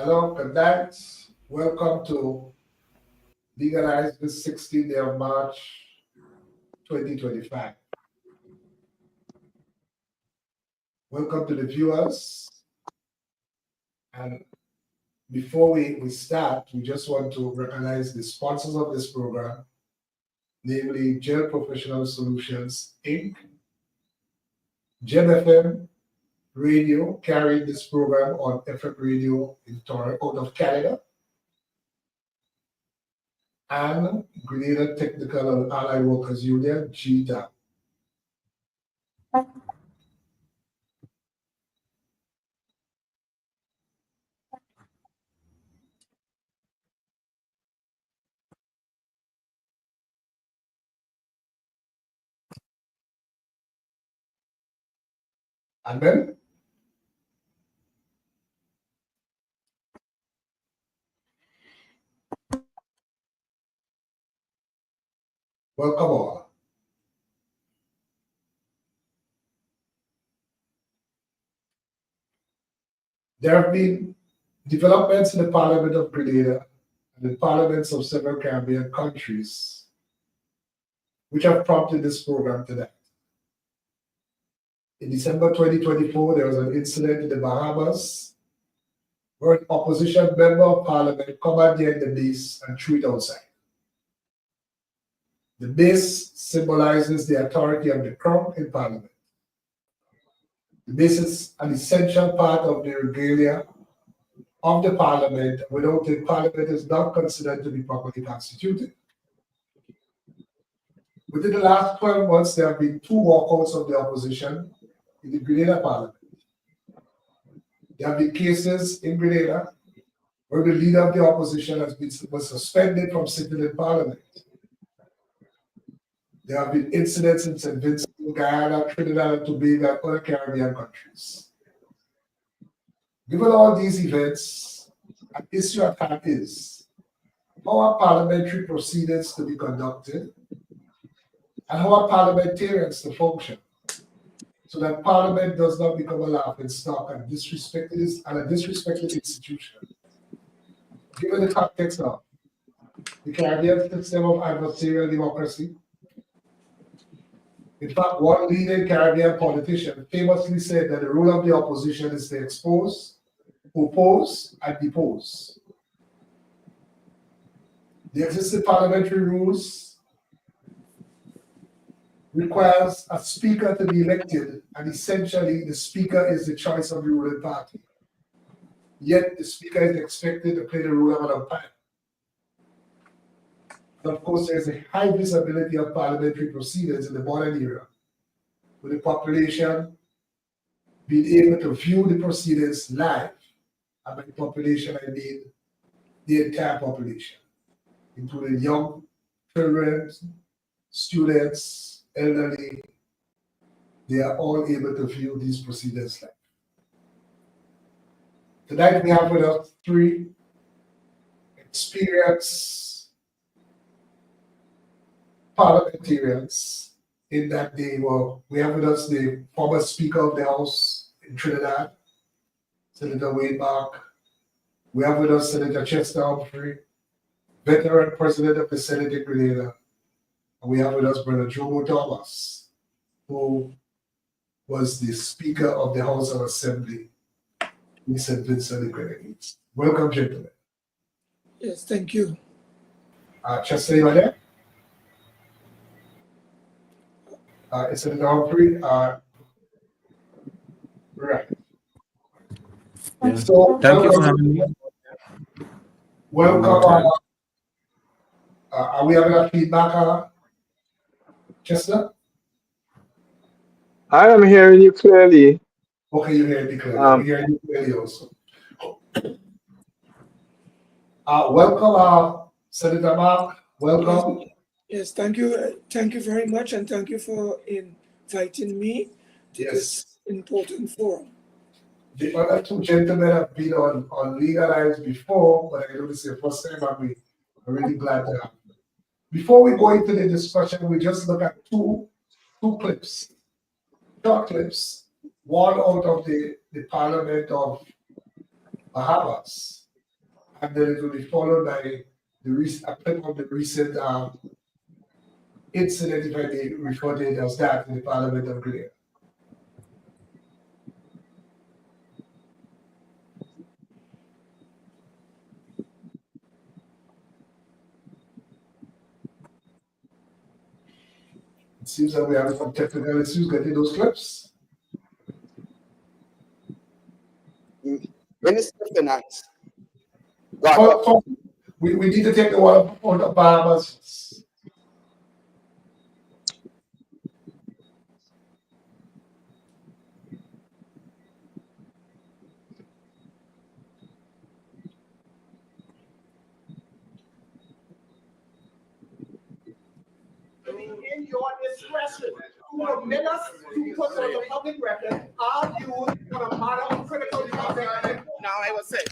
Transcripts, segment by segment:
Hello, good night. Welcome to Legalize this 16th day of March 2025. Welcome to the viewers. And before we start, we just want to recognize the sponsors of this program, namely Jail Professional Solutions, Inc., GEM Radio, carrying this program on FM radio in Toronto, out of Canada, and Grenada Technical and Allied Workers Union, GTAP. And then welcome all. There have been developments in the Parliament of Grenada and the parliaments of several Caribbean countries which have prompted this program today. In December 2024, there was an incident in the Bahamas where an opposition member of parliament commandeered the base and threw it outside. The base symbolizes the authority of the crown in parliament. The base is an essential part of the regalia of the parliament. Without it, parliament is not considered to be properly constituted. Within the last 12 months, there have been two walkouts of the opposition in the Grenada Parliament. There have been cases in Grenada where the leader of the opposition was suspended from sitting in Parliament. There have been incidents in St. Vincent, Guyana, Trinidad and Tobago, and other Caribbean countries. Given all these events, an issue at hand is how are parliamentary proceedings to be conducted and how are parliamentarians to function, so that Parliament does not become a laughing stock and a disrespected institution. Given the context of the Caribbean system of adversarial democracy, in fact, one leading Caribbean politician famously said that the role of the opposition is to expose, oppose, and depose. The existing parliamentary rules requires a speaker to be elected, and essentially the speaker is the choice of the ruling party. Yet the speaker is expected to play the role of an umpire. And of course, there's a high visibility of parliamentary proceedings in the modern era, with the population being able to view the proceedings live. And by the population, I mean the entire population, including young children, students, elderly. They are all able to view these proceedings live. Tonight we have with us three experienced parliamentarians in that we have with us the former Speaker of the House in Trinidad, Senator Layne. We have with us Senator Chester Humphrey, veteran President of the Senate in Grenada. And we have with us Brother Jomo Thomas, who was the Speaker of the House of Assembly in St. Vincent and Grenadines. Welcome, gentlemen. Yes, thank you. Chester, you are there? Senator Humphrey? Right. Yeah. So, Thank you for having me. Welcome. Are we having a feedback, Chester? I am hearing you clearly. Okay, you're hearing me clearly. I'm hearing you clearly also. Welcome, Senator Mark. Welcome. Yes, thank you. Thank you very much, and thank you for inviting me to this important forum. The other two gentlemen have been on Legalize before, but I know this is the first time, and we're really glad to have them. Before we go into the discussion, we just look at two clips, short clips. One out of the Parliament of Bahamas, and then it will be followed by a clip of the recent incident, if I may refer to it as that, in the Parliament of Grenada. It seems that we have some technical issues getting those clips. Minister of Finance. We need to take the one on the Bahamas. In your discretion to permit us to put on the public record our views on a matter of critical context. Now I will say.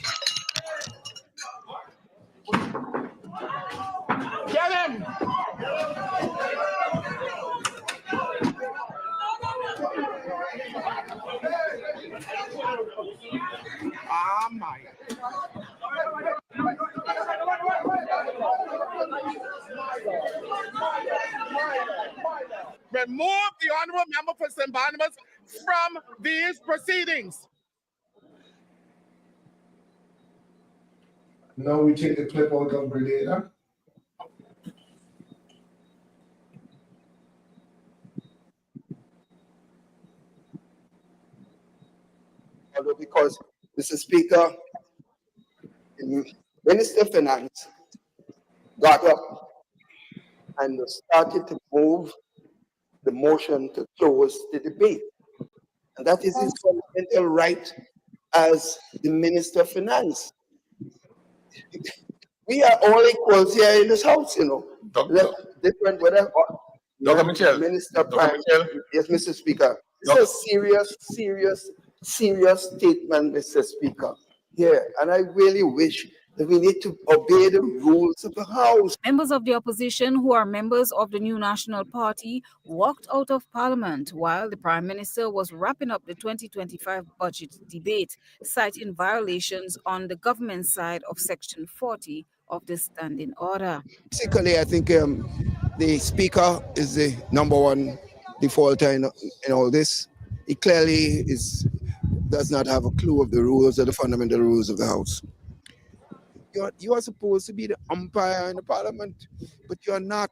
Get him! Ah, my. Remove the honorable member for St. Barnabas from these proceedings. Now we take the clip out of Grenada. Because, Mr. Speaker, the Minister of Finance got up and started to move the motion to close the debate. And that is his fundamental right as the Minister of Finance. We are all equals here in this house, you know. Different whether Minister Prime. Yes, Mr. Speaker. It's a serious statement, Mr. Speaker. Yeah, and I really wish that we need to obey the rules of the House. Members of the opposition who are members of the New National Party walked out of Parliament while the Prime Minister was wrapping up the 2025 budget debate, citing violations on the government side of Section 40 of the Standing Order. Basically, I think the Speaker is the number one defaulter in all this. He clearly does not have a clue of the rules or the fundamental rules of the House. You are supposed to be the umpire in the Parliament, but you are not.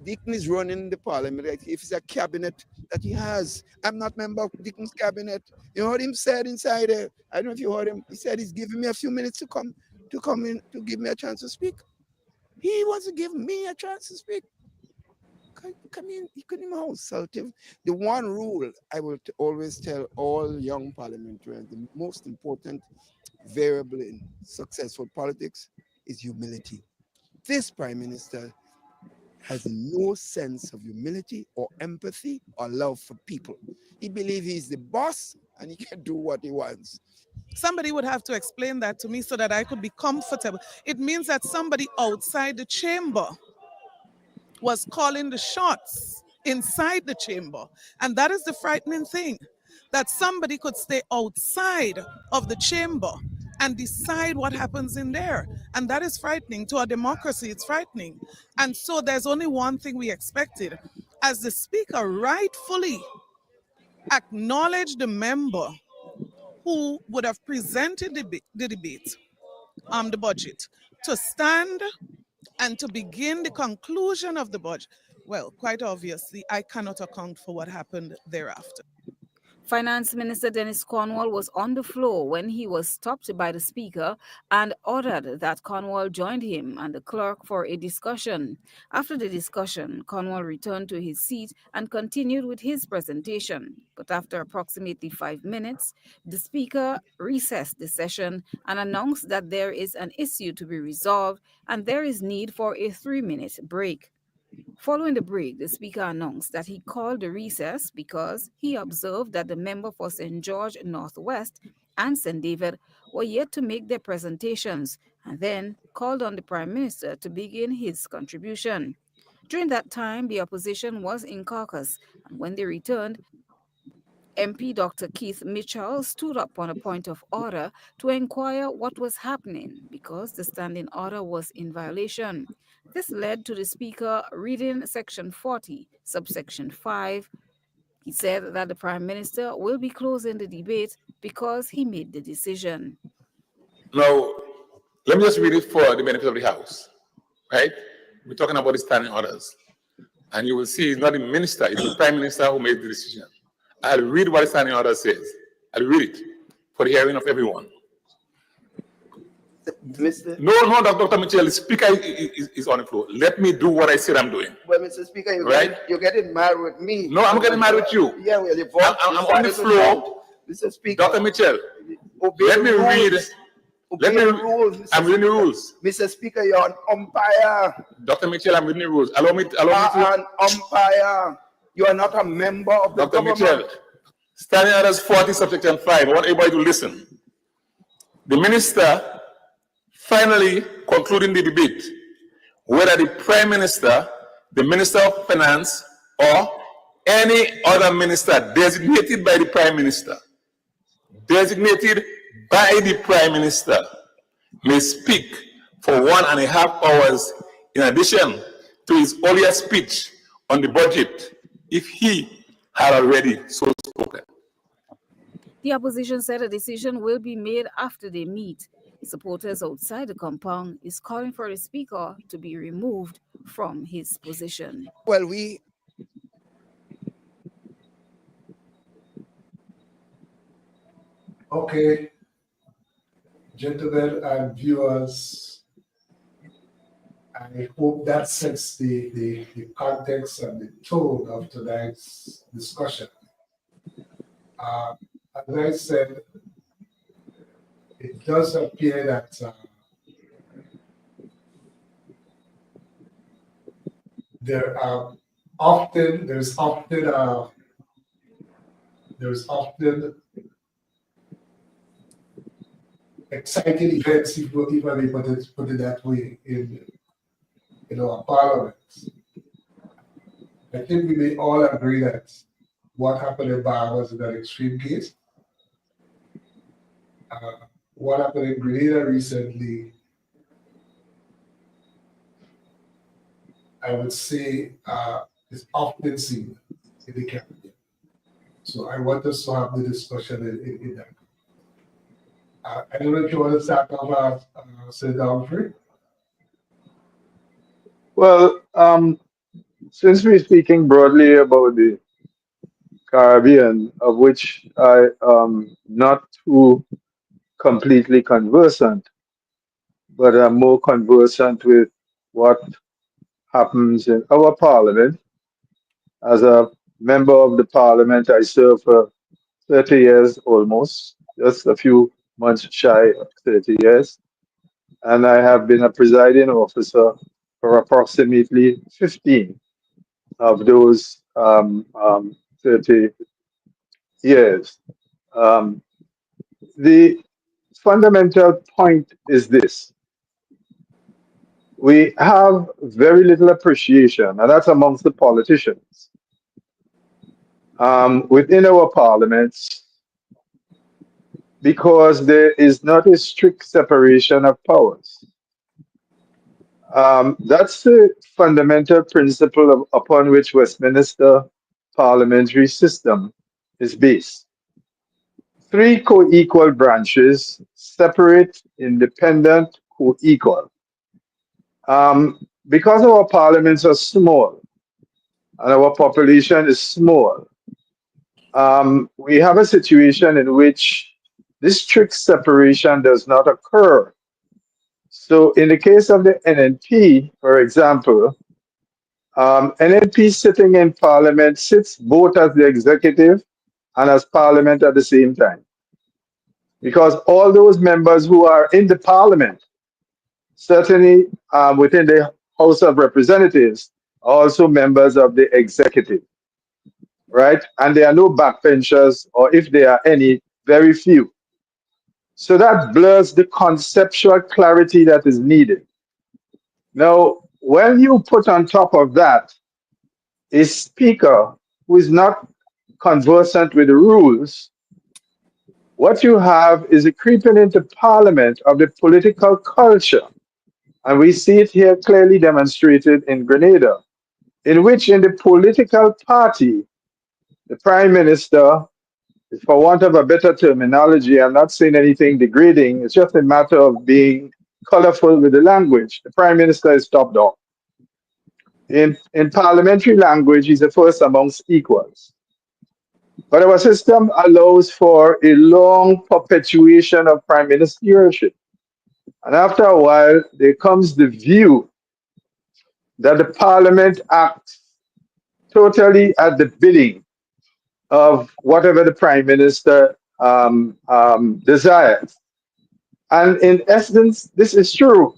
Deacon is running the Parliament. If it's a cabinet that he has, I'm not member of Deacon's cabinet. You heard him said inside there. I don't know if you heard him. He said he's giving me a few minutes to come in to give me a chance to speak. He wants to give me a chance to speak. Come in, he couldn't even insult him. The one rule I will always tell all young parliamentarians, the most important variable in successful politics is humility. This Prime Minister has no sense of humility or empathy or love for people. He believes he's the boss and he can do what he wants. Somebody would have to explain that to me so that I could be comfortable. It means that somebody outside the chamber was calling the shots inside the chamber. And that is the frightening thing, that somebody could stay outside of the chamber and decide what happens in there. And that is frightening. To a democracy, it's frightening. And so there's only one thing we expected. As the Speaker rightfully acknowledged the member who would have presented the debate, the budget, to stand and to begin the conclusion of the budget. Well, quite obviously, I cannot account for what happened thereafter. Finance Minister Dennis Cornwall was on the floor when he was stopped by the Speaker and ordered that Cornwall joined him and the clerk for a discussion. After the discussion, Cornwall returned to his seat and continued with his presentation. But after approximately 5 minutes, the Speaker recessed the session and announced that there is an issue to be resolved and there is need for a 3-minute break. Following the break, the Speaker announced that he called the recess because he observed that the member for St. George Northwest and St. David were yet to make their presentations, and then called on the Prime Minister to begin his contribution. During that time, the opposition was in caucus, and when they returned, MP Dr. Keith Mitchell stood up on a point of order to inquire what was happening because the standing order was in violation. This led to the Speaker reading Section 40, subsection 5. He said that the Prime Minister will be closing the debate because he made the decision. Now, let me just read it for the benefit of the House, right? We're talking about the standing orders. And you will see it's not the minister, it's the Prime Minister who made the decision. I'll read what the standing order says. I'll read it for the hearing of everyone. No, Dr. Mitchell, the Speaker is on the floor. Let me do what I said I'm doing. Well, Mr. Speaker, you're getting mad with me. No, I'm getting mad with you. Yeah, well, I'm on the floor. Mr. Speaker, Dr. Mitchell, let me read. I'm reading the rules. Mr. Speaker, you're an umpire. Dr. Mitchell, I'm reading the rules. Allow me to. An umpire. You are not a member of the Dr. government. Mitchell, standing orders 40, subsection 5. I want everybody to listen. The minister finally concluding the debate whether the Prime Minister, the Minister of Finance, or any other minister designated by the Prime Minister, may speak for 1.5 hours in addition to his earlier speech on the budget if he had already so spoken. The opposition said a decision will be made after they meet. Supporters outside the compound is calling for the Speaker to be removed from his position. Well, Okay, gentlemen and viewers, I hope that sets the context and the tone of tonight's discussion. As I said, it does appear that there's often exciting events, if I may put it that way, in our parliament. I think we may all agree that what happened in Bahamas is an extreme case. What happened in Grenada recently, I would say, is often seen in the Caribbean. So I want us to have the discussion in that. I don't know if you want to start off, Senator Humphrey. Well, since we're speaking broadly about the Caribbean, of which I am not too completely conversant, but I'm more conversant with what happens in our parliament. As a member of the parliament, I served for 30 years almost, just a few months shy of 30 years. And I have been a presiding officer for approximately 15 of those 30 years. The fundamental point is this. We have very little appreciation, and that's amongst the politicians, within our parliaments, because there is not a strict separation of powers. That's the fundamental principle upon which Westminster parliamentary system is based. 3 co-equal branches, separate, independent, co-equal. Because our parliaments are small and our population is small, we have a situation in which this strict separation does not occur. So in the case of the NNP, for example, NNP sitting in parliament sits both as the executive and as parliament at the same time. Because all those members who are in the parliament, certainly within the House of Representatives, are also members of the executive, right? And there are no backbenchers, or if there are any, very few. So that blurs the conceptual clarity that is needed. Now, when you put on top of that a speaker who is not conversant with the rules, what you have is a creeping into Parliament of the political culture. And we see it here clearly demonstrated in Grenada, in which in the political party, the Prime Minister, for want of a better terminology, I'm not saying anything degrading, it's just a matter of being colorful with the language. The Prime Minister is top dog. In parliamentary language, he's the first amongst equals. But our system allows for a long perpetuation of prime ministership. And after a while, there comes the view that the parliament acts totally at the bidding of whatever the prime minister desires. And in essence, this is true.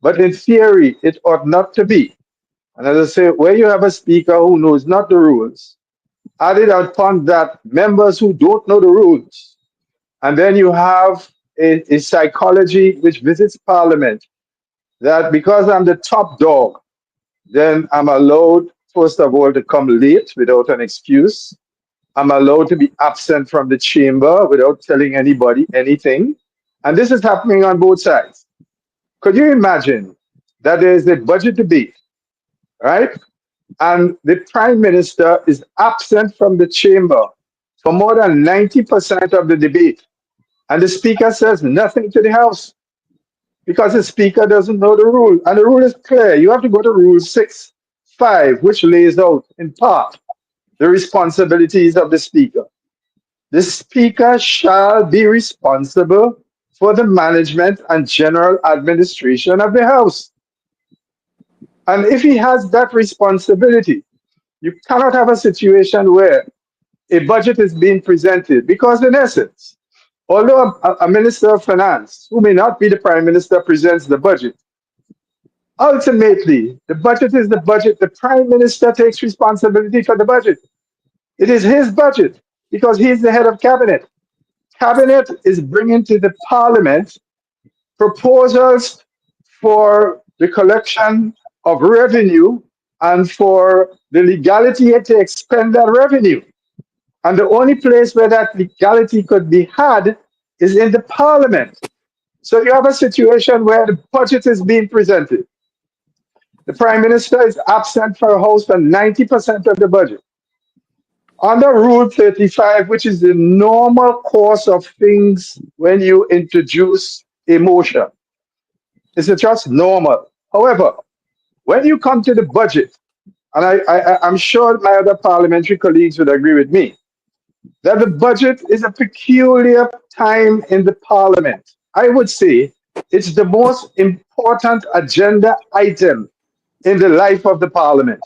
But in theory, it ought not to be. And as I say, where you have a speaker who knows not the rules, added upon that, members who don't know the rules, and then you have a psychology which visits Parliament, that because I'm the top dog, then I'm allowed, first of all, to come late without an excuse. I'm allowed to be absent from the chamber without telling anybody anything. And this is happening on both sides. Could you imagine that there is a budget debate, right? And the prime minister is absent from the chamber for more than 90% of the debate. And the speaker says nothing to the House because the speaker doesn't know the rule. And the rule is clear. You have to go to Rule 6.5, which lays out in part the responsibilities of the speaker. The speaker shall be responsible for the management and general administration of the House. And if he has that responsibility, you cannot have a situation where a budget is being presented, because in essence, although a minister of finance, who may not be the prime minister, presents the budget, ultimately, the budget is the budget. The prime minister takes responsibility for the budget. It is his budget because he is the head of cabinet. Cabinet is bringing to the parliament proposals for the collection of revenue and for the legality to expend that revenue. And the only place where that legality could be had is in the parliament. So you have a situation where the budget is being presented. The prime minister is absent for a house for 90% of the budget. Under Rule 35, which is the normal course of things when you introduce a motion, it's just normal. However, when you come to the budget, and I'm sure my other parliamentary colleagues would agree with me, that the budget is a peculiar time in the parliament. I would say it's the most important agenda item in the life of the parliament,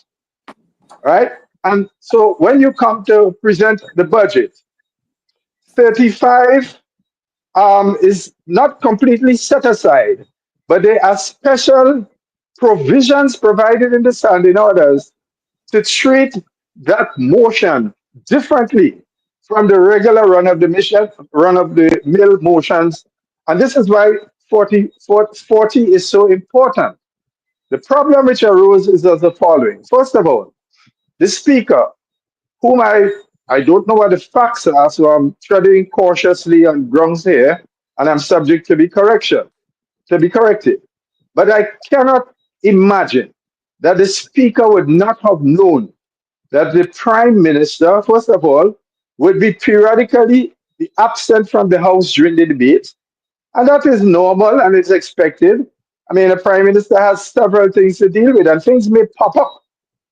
right? And so when you come to present the budget, 35 is not completely set aside, but there are special provisions provided in the standing orders to treat that motion differently from the regular run of the mill motions. And this is why 40 is so important. The problem which arose is as the following. First of all, the speaker, whom I don't know what the facts are, so I'm treading cautiously on grounds here, and I'm subject to be corrected. But I cannot imagine that the speaker would not have known that the prime minister, first of all, would be periodically be absent from the House during the debate. And that is normal and it's expected. I mean, the prime minister has several things to deal with, and things may pop up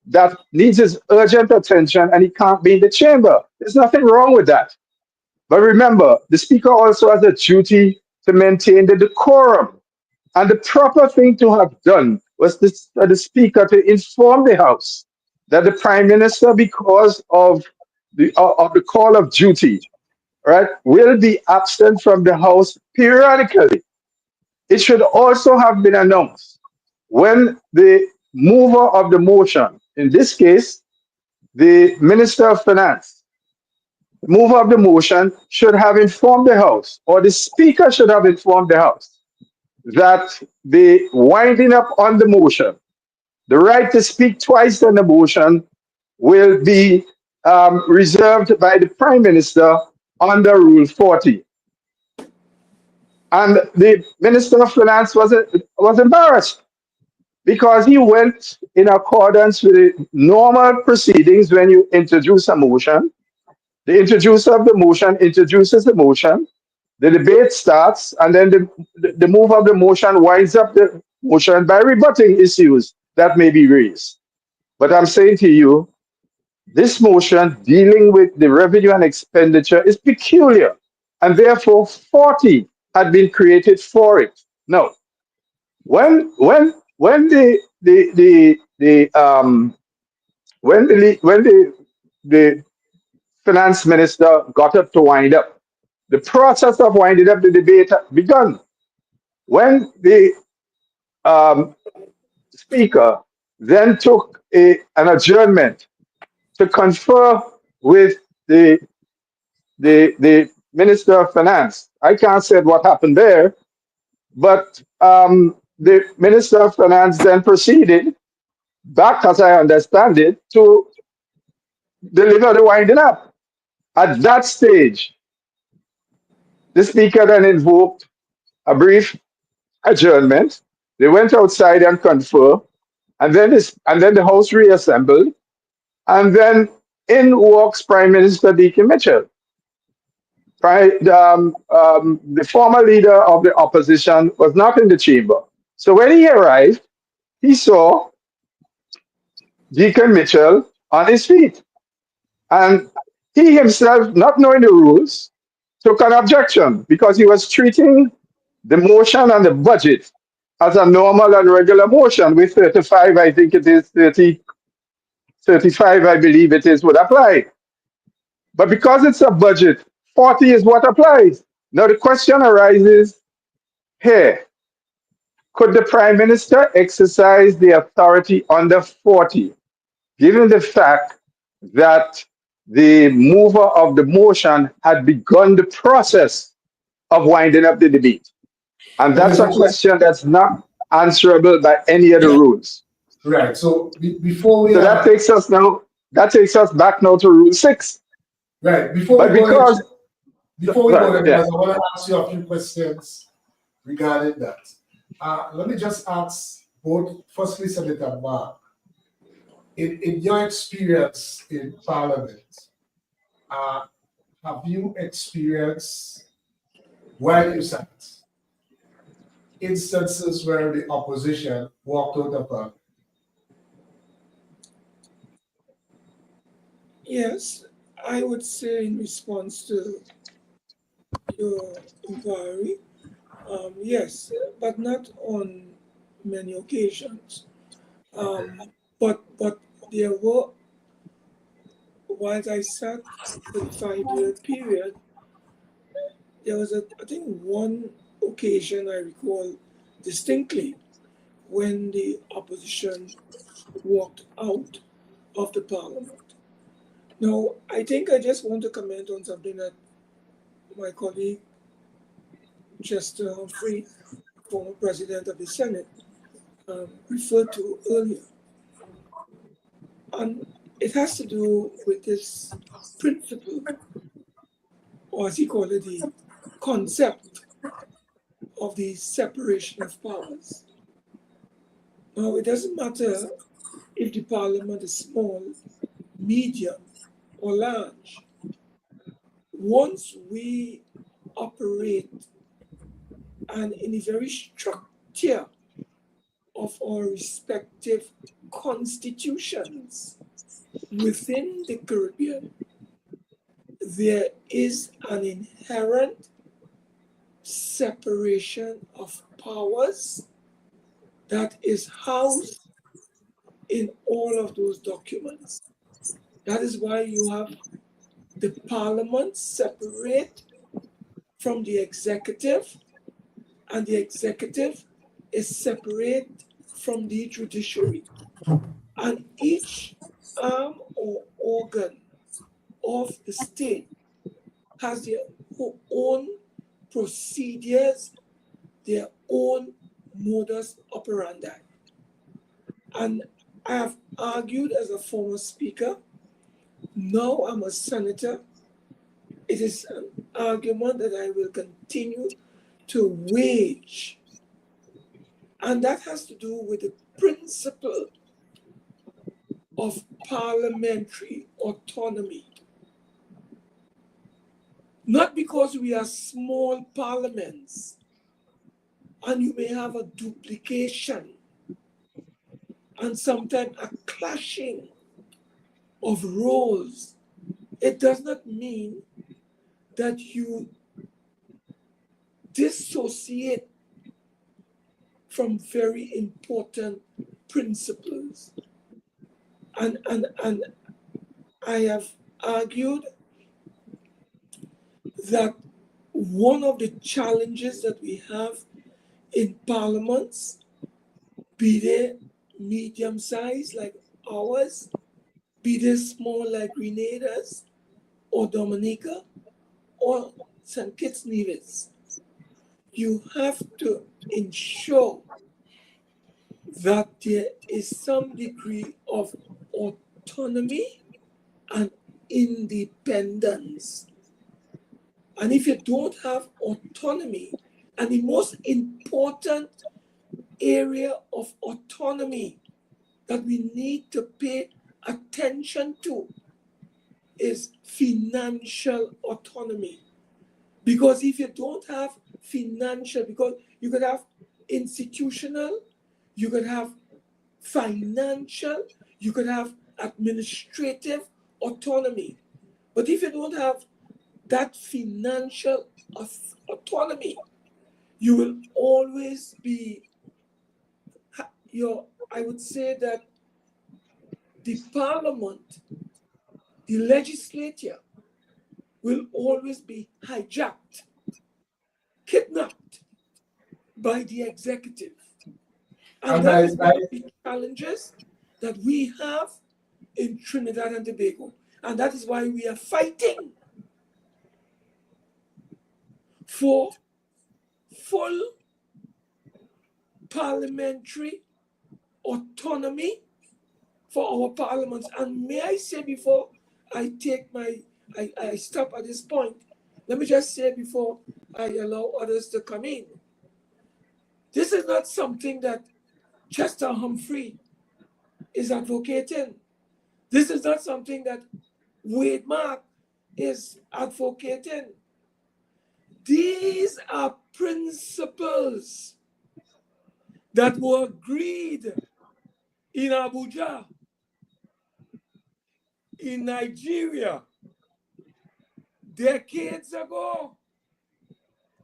that needs his urgent attention and he can't be in the chamber. There's nothing wrong with that. But remember, the speaker also has a duty to maintain the decorum. And the proper thing to have done was for the speaker to inform the House that the prime minister, because of the call of duty, right, will be absent from the House periodically. It should also have been announced when the mover of the motion, in this case, the Minister of Finance, the mover of the motion should have informed the House, or the Speaker should have informed the House, that the winding up on the motion, the right to speak twice on the motion, will be reserved by the Prime Minister under Rule 40. And the Minister of Finance was embarrassed because he went in accordance with the normal proceedings when you introduce a motion. The introducer of the motion introduces the motion, the debate starts, and then the mover of the motion winds up the motion by rebutting issues that may be raised. But I'm saying to you, this motion dealing with the revenue and expenditure is peculiar, and therefore 40 had been created for it. Now, when the finance minister got up to wind up, the process of winding up the debate begun. When the speaker then took an adjournment to confer with the Minister of Finance. I can't say what happened there, but the Minister of Finance then proceeded back, as I understand it, to deliver the winding up. At that stage, the Speaker then invoked a brief adjournment. They went outside and confer, and then the House reassembled, and then in walks Prime Minister Deacon Mitchell. The former leader of the opposition was not in the chamber. So when he arrived, he saw Deacon Mitchell on his feet. And he himself, not knowing the rules, took an objection because he was treating the motion and the budget as a normal and regular motion with 35, I think it is 35, I believe it is, would apply. But because it's a budget, 40 is what applies. Now the question arises here. Could the Prime Minister exercise the authority under 40, given the fact that the mover of the motion had begun the process of winding up the debate? And that's a question that's not answerable by any of the rules. Right. So before we So that takes us back now to Rule 6. Right. Before we go there, because I want to ask you a few questions regarding that. Let me just ask firstly, Senator Mark, in your experience in Parliament, have you experienced, while you sat, instances where the opposition walked out of Parliament? Yes, I would say in response to your inquiry, yes, but not on many occasions. But there were, while I sat for the 5-year period, there was I think one occasion I recall distinctly when the opposition walked out of the parliament. Now, I think I just want to comment on something that my colleague, Chester Humphrey, former president of the Senate, referred to earlier. And it has to do with this principle, or as he called it, the concept of the separation of powers. Now, it doesn't matter if the parliament is small, medium, or large. Once we operate and in the very structure of our respective constitutions within the Caribbean, there is an inherent separation of powers that is housed in all of those documents. That is why you have the parliament separate from the executive, and the executive is separate from the judiciary. And each arm or organ of the state has their own procedures, their own modus operandi. And I have argued as a former speaker Now I'm a senator. It is an argument that I will continue to wage. And that has to do with the principle of parliamentary autonomy. Not because we are small parliaments and you may have a duplication and sometimes a clashing of roles. It does not mean that you dissociate from very important principles. And I have argued that one of the challenges that we have in parliaments, be they medium size like ours, be they small like Grenada's or Dominica or St. Kitts Nevis, you have to ensure that there is some degree of autonomy and independence. And if you don't have autonomy, and the most important area of autonomy that we need to pay attention to is financial autonomy. Because if you don't have financial, because you could have institutional, you could have financial, you could have administrative autonomy. But if you don't have that financial autonomy, you will always be, I would say that the parliament, the legislature, will always be hijacked, kidnapped by the executive. And that is one of the challenges that we have in Trinidad and Tobago. And that is why we are fighting for full parliamentary autonomy for our parliaments. And may I say before I stop at this point, let me just say before I allow others to come in, this is not something that Chester Humphrey is advocating. This is not something that Wade Mark is advocating. These are principles that were agreed in Abuja, in Nigeria, decades ago.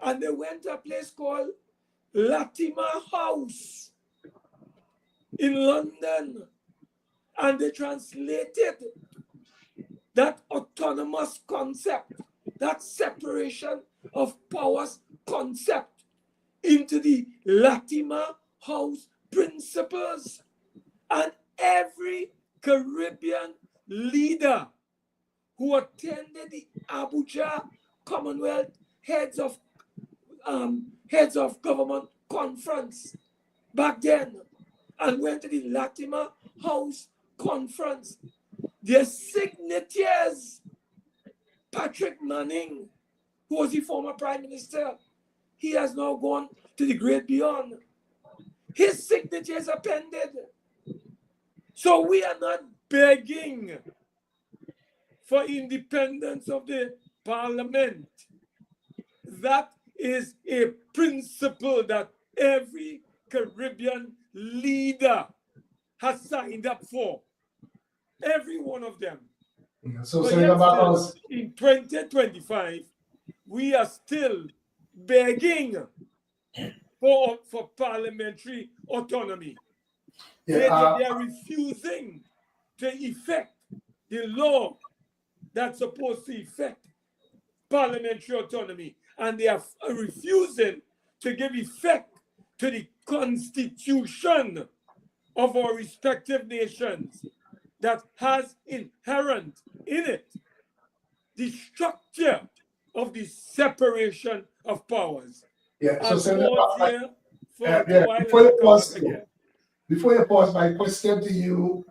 And they went to a place called Latimer House in London, and they translated that autonomous concept, that separation of powers concept, into the Latimer House principles. And every Caribbean leader who attended the Abuja Commonwealth Heads of Government Conference back then and went to the Latimer House Conference, their signatures, Patrick Manning, who was the former Prime Minister, he has now gone to the great beyond. His signatures are appended. So we are not begging for independence of the parliament. That is a principle that every Caribbean leader has signed up for. Every one of them. Yeah, so But Senator yet Barros, still, in 2025, we are still begging for parliamentary autonomy. They are refusing to effect the law that's supposed to effect parliamentary autonomy. And they are refusing to give effect to the constitution of our respective nations that has inherent in it the structure of the separation of powers. yeah, so I'll Senator pause Barros, here for a yeah, while and I'll come back again. before you pause, my question to you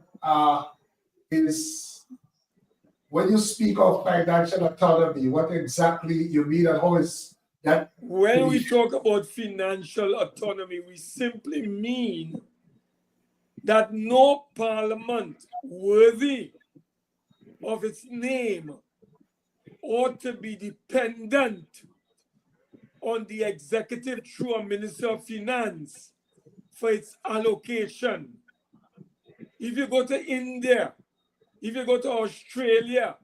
is, when you speak of financial autonomy, what exactly you mean and how is that? When we talk about financial autonomy, we simply mean that no parliament worthy of its name ought to be dependent on the executive through a minister of finance for its allocation. If you go to India, if you go to Australia,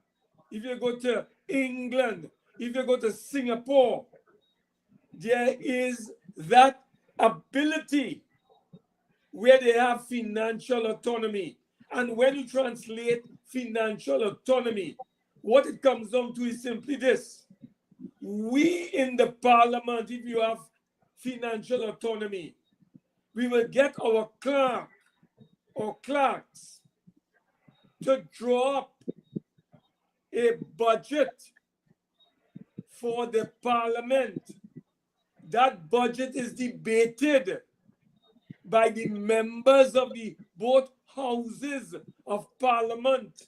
if you go to England, if you go to Singapore, there is that ability where they have financial autonomy. And when you translate financial autonomy, what it comes down to is simply this. We in the parliament, if you have financial autonomy, we will get our clerk or clerks to draw up a budget for the parliament. That budget is debated by the members of the both houses of parliament.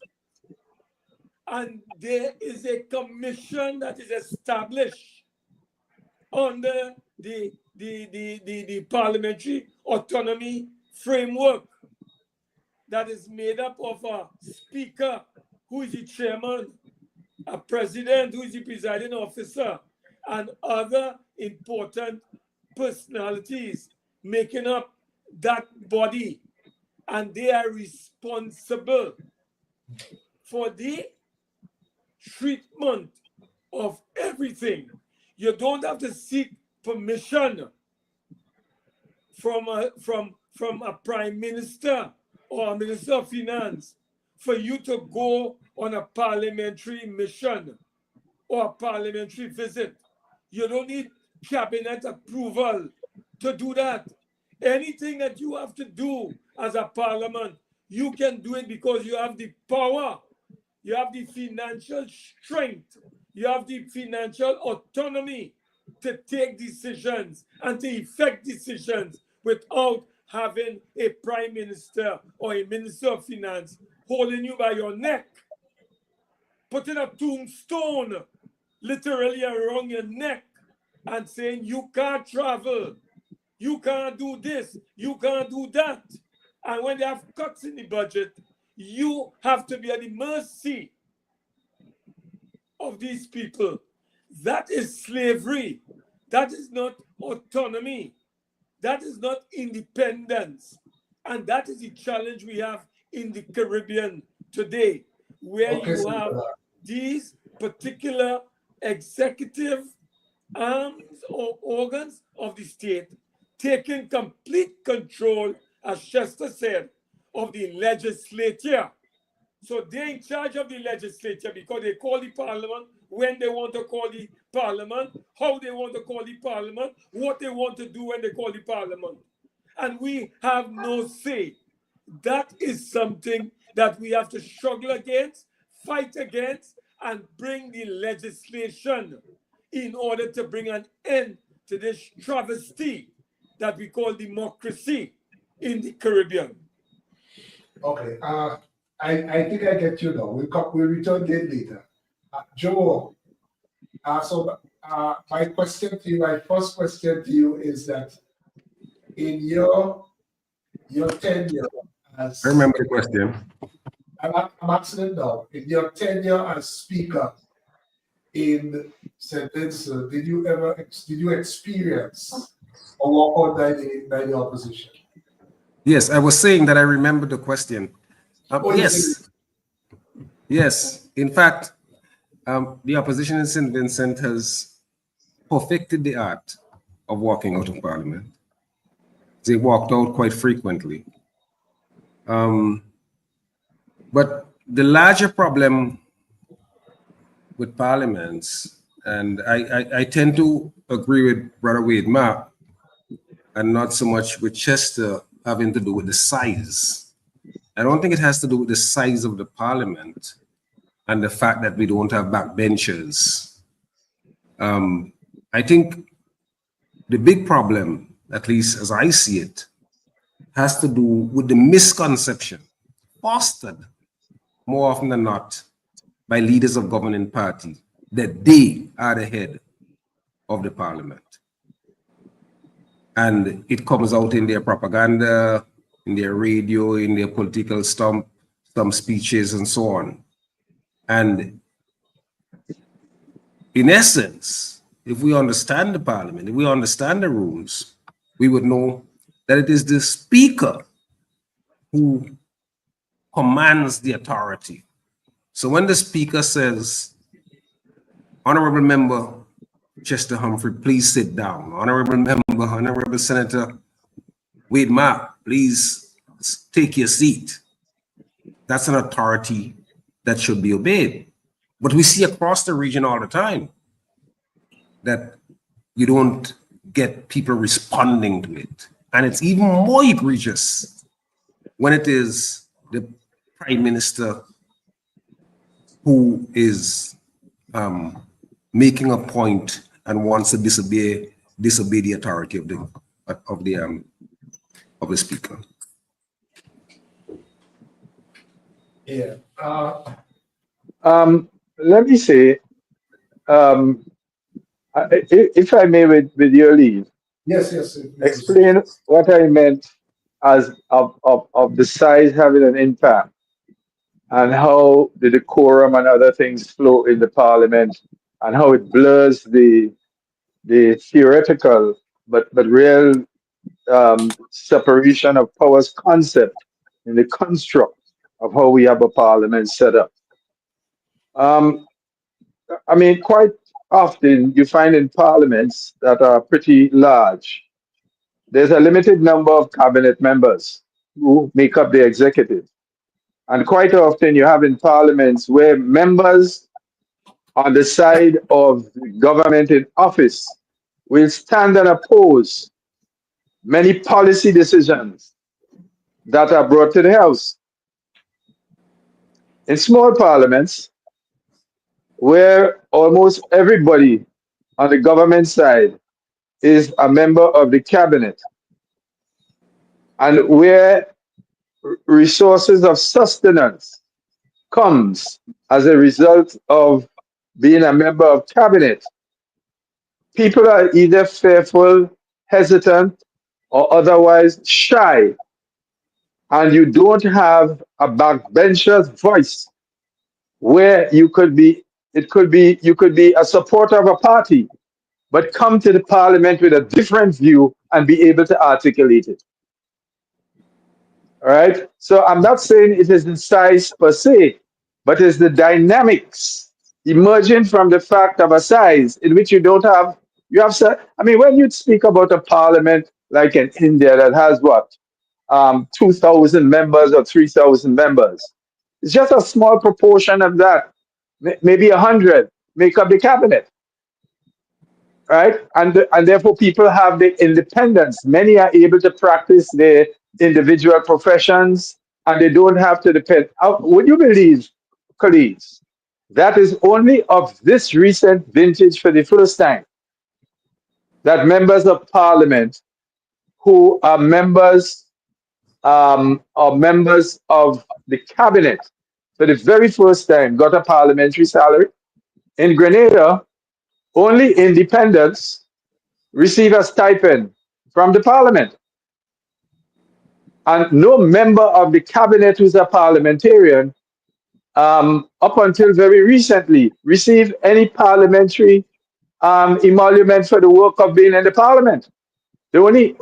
And there is a commission that is established under the parliamentary autonomy framework that is made up of a speaker who is the chairman, a president who is the presiding officer, and other important personalities making up that body. And they are responsible for the treatment of everything. You don't have to seek permission from a prime minister or a minister of finance for you to go on a parliamentary mission or a parliamentary visit. You don't need cabinet approval to do that. Anything that you have to do as a parliament, you can do it because you have the power, you have the financial strength, you have the financial autonomy to take decisions and to effect decisions without having a prime minister or a minister of finance holding you by your neck, putting a tombstone literally around your neck and saying you can't travel, you can't do this, you can't do that. And when they have cuts in the budget, you have to be at the mercy of these people. That is slavery. That is not autonomy. That is not independence. And that is the challenge we have in the Caribbean today, where you have these particular executive arms or organs of the state taking complete control, as Chester said, of the legislature. So they're in charge of the legislature because they call the parliament when they want to call the parliament, how they want to call the parliament, what they want to do when they call the parliament. And we have no say. That is something that we have to struggle against, fight against, and bring the legislation in order to bring an end to this travesty that we call democracy in the Caribbean. Okay, I think I get you now. We'll return later. Joe, my question to you, my first question to you is that in your tenure as... I remember the question. I'm asking it now. In your tenure as Speaker in St. Vincent, did you experience a walkout by the opposition? Yes, I was saying that I remember the question. Yes. Yes. In fact, the opposition in St. Vincent has perfected the art of walking out of Parliament. They walked out quite frequently. But the larger problem with parliaments, and I tend to agree with Brother Wade Mark, and not so much with Chester having to do with the size. I don't think it has to do with the size of the parliament and the fact that we don't have backbenchers. I think the big problem, at least as I see it, has to do with the misconception fostered more often than not by leaders of governing party that they are the head of the parliament. And it comes out in their propaganda, in their radio, in their political stump, some speeches and so on. And in essence, if we understand the parliament, if we understand the rules, we would know that it is the speaker who commands the authority. So when the speaker says, Honorable Member Chester Humphrey, please sit down. Honorable Member, Honorable Senator Wade Ma, please take your seat. That's an authority that should be obeyed. But we see across the region all the time that you don't get people responding to it. And it's even more egregious when it is the Prime Minister who is making a point and wants to disobey the authority of the speaker. Yeah. Let me say, if I may, with your leave, Yes. explain what I meant as of the size having an impact and how the decorum and other things flow in the parliament and how it blurs the theoretical but real separation of powers concept in the construct of how we have a parliament set up. I mean, quite often you find in parliaments that are pretty large, there's a limited number of cabinet members who make up the executive. And quite often you have in parliaments where members on the side of the government in office will stand and oppose many policy decisions that are brought to the House. In small parliaments, where almost everybody on the government side is a member of the cabinet, and where resources of sustenance comes as a result of being a member of cabinet, people are either fearful, hesitant, or otherwise shy, and you don't have a backbencher's voice where you could be a supporter of a party, but come to the parliament with a different view and be able to articulate it. All right. So I'm not saying it is the size per se, but it's the dynamics emerging from the fact of a size in which you have. I mean, when you speak about a parliament like in India that has what, 2,000 members or 3,000 members, it's just a small proportion of that. Maybe 100 make up the cabinet, right? And therefore people have the independence. Many are able to practice their individual professions and they don't have to depend. Would you believe, colleagues, that is only of this recent vintage for the first time that members of parliament who are members of the cabinet for the very first time got a parliamentary salary? In Grenada, only independents receive a stipend from the parliament. And no member of the cabinet who's a parliamentarian, up until very recently, received any parliamentary emolument for the work of being in the parliament. The only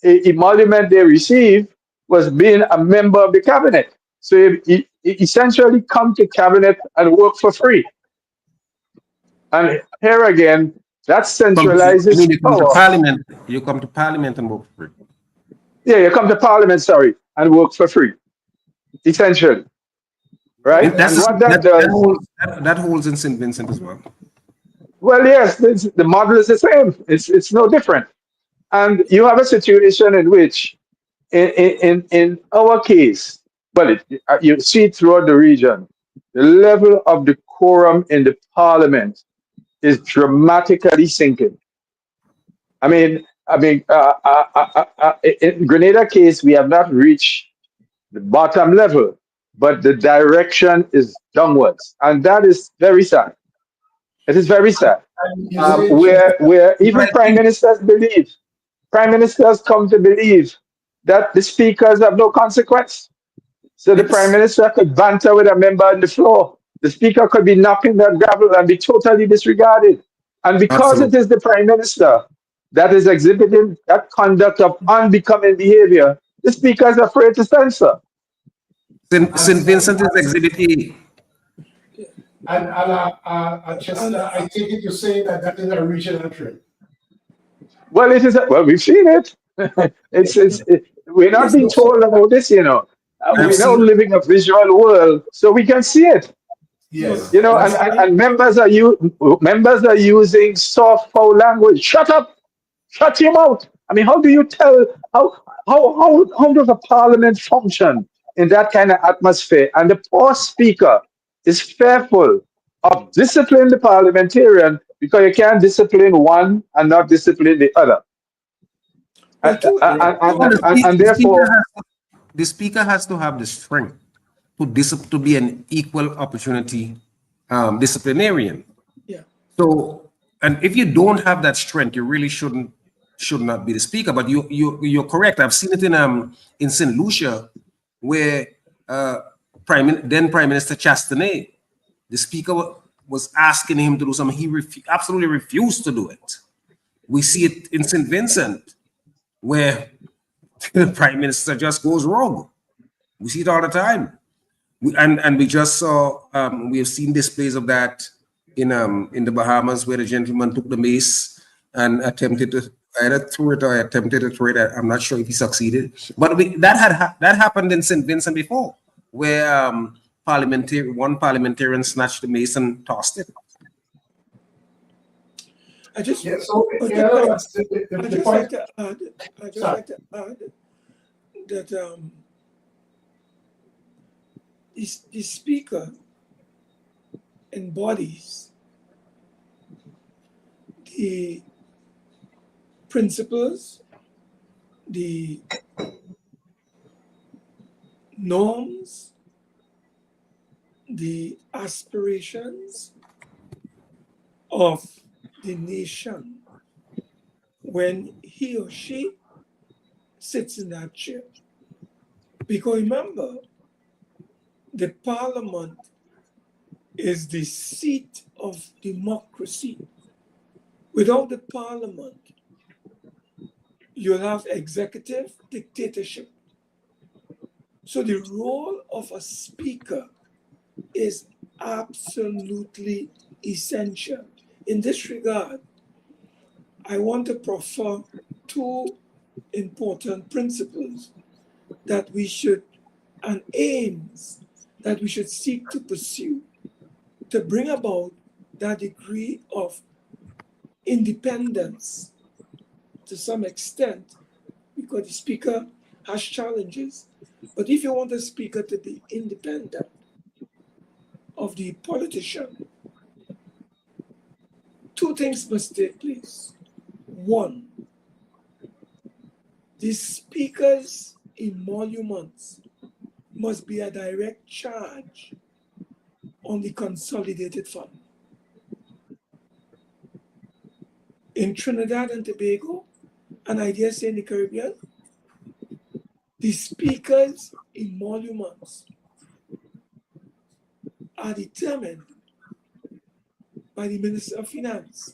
emolument they received was being a member of the cabinet. So you essentially come to cabinet and work for free. And here again, that centralizes you come to parliament. You come to parliament and work for free. Yeah, you come to parliament, and work for free, essentially. Right? And what that does... That holds in St. Vincent as well. Well, yes, the model is the same. It's no different. And you have a situation in which, in our case, well, you see it throughout the region, the level of decorum in the parliament is dramatically sinking. I mean, in Grenada case, we have not reached the bottom level, but the direction is downwards. And that is very sad. It is very sad. And you say, Where even But I prime think ministers believe, prime ministers come to believe that the speakers have no consequence. So the prime it's minister could banter with a member on the floor. The speaker could be knocking that gavel and be totally disregarded. And because it absolute. is the prime minister that is exhibiting that conduct of unbecoming behavior, the speaker is afraid to censor. St. Vincent is Exhibit A. Chester, I take it you're saying that that is a regional trend. Well, it is. Well, we've seen it. We're not Yes, being but told about this, you know. I've We're now seen living a visual world, so we can see it. Yes, You know, that's right. and members are using soft foul language. Shut up! Shut your mouth! I mean, how do you tell how does a parliament function in that kind of atmosphere? And the poor speaker is fearful of disciplining the parliamentarian because you can't discipline one and not discipline the other. well, two, well, And therefore, the speaker has to have the strength to be an equal opportunity disciplinarian. yeah. So, and if you don't have that strength, you really should not be the speaker. But you're correct. I've seen it in St. Lucia, where then Prime Minister Chastanet, the speaker was asking him to do something. He absolutely refused to do it. We see it in St. Vincent, where the Prime Minister just goes rogue. We see it all the time. And we just saw, we have seen displays of that in the Bahamas, where the gentleman took the mace and attempted to either threw it or attempted to throw it. I'm not sure if he succeeded, but that happened in St. Vincent before, where one parliamentarian snatched the mace and tossed it. I just, Yeah, so but in other words, I the just point. like to add, Sorry. that the speaker embodies the principles, the norms, the aspirations of the nation when he or she sits in that chair. Because remember, the parliament is the seat of democracy. Without the parliament, you'll have executive dictatorship. So the role of a speaker is absolutely essential. In this regard, I want to proffer two important principles that we should, and aims that we should seek to pursue to bring about that degree of independence to some extent, because the speaker has challenges. But if you want a speaker to be independent of the politician, two things must take place. One, the speaker's emoluments must be a direct charge on the consolidated fund. In Trinidad and Tobago, and I dare say in the Caribbean, the speaker's emoluments are determined by the Minister of Finance.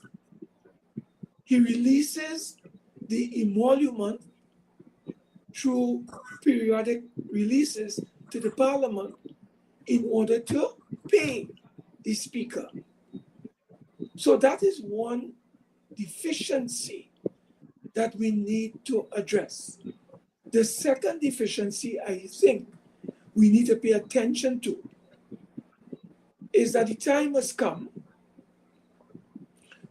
He releases the emolument through periodic releases to the Parliament in order to pay the speaker. So that is one deficiency that we need to address. The second deficiency I think we need to pay attention to is that the time has come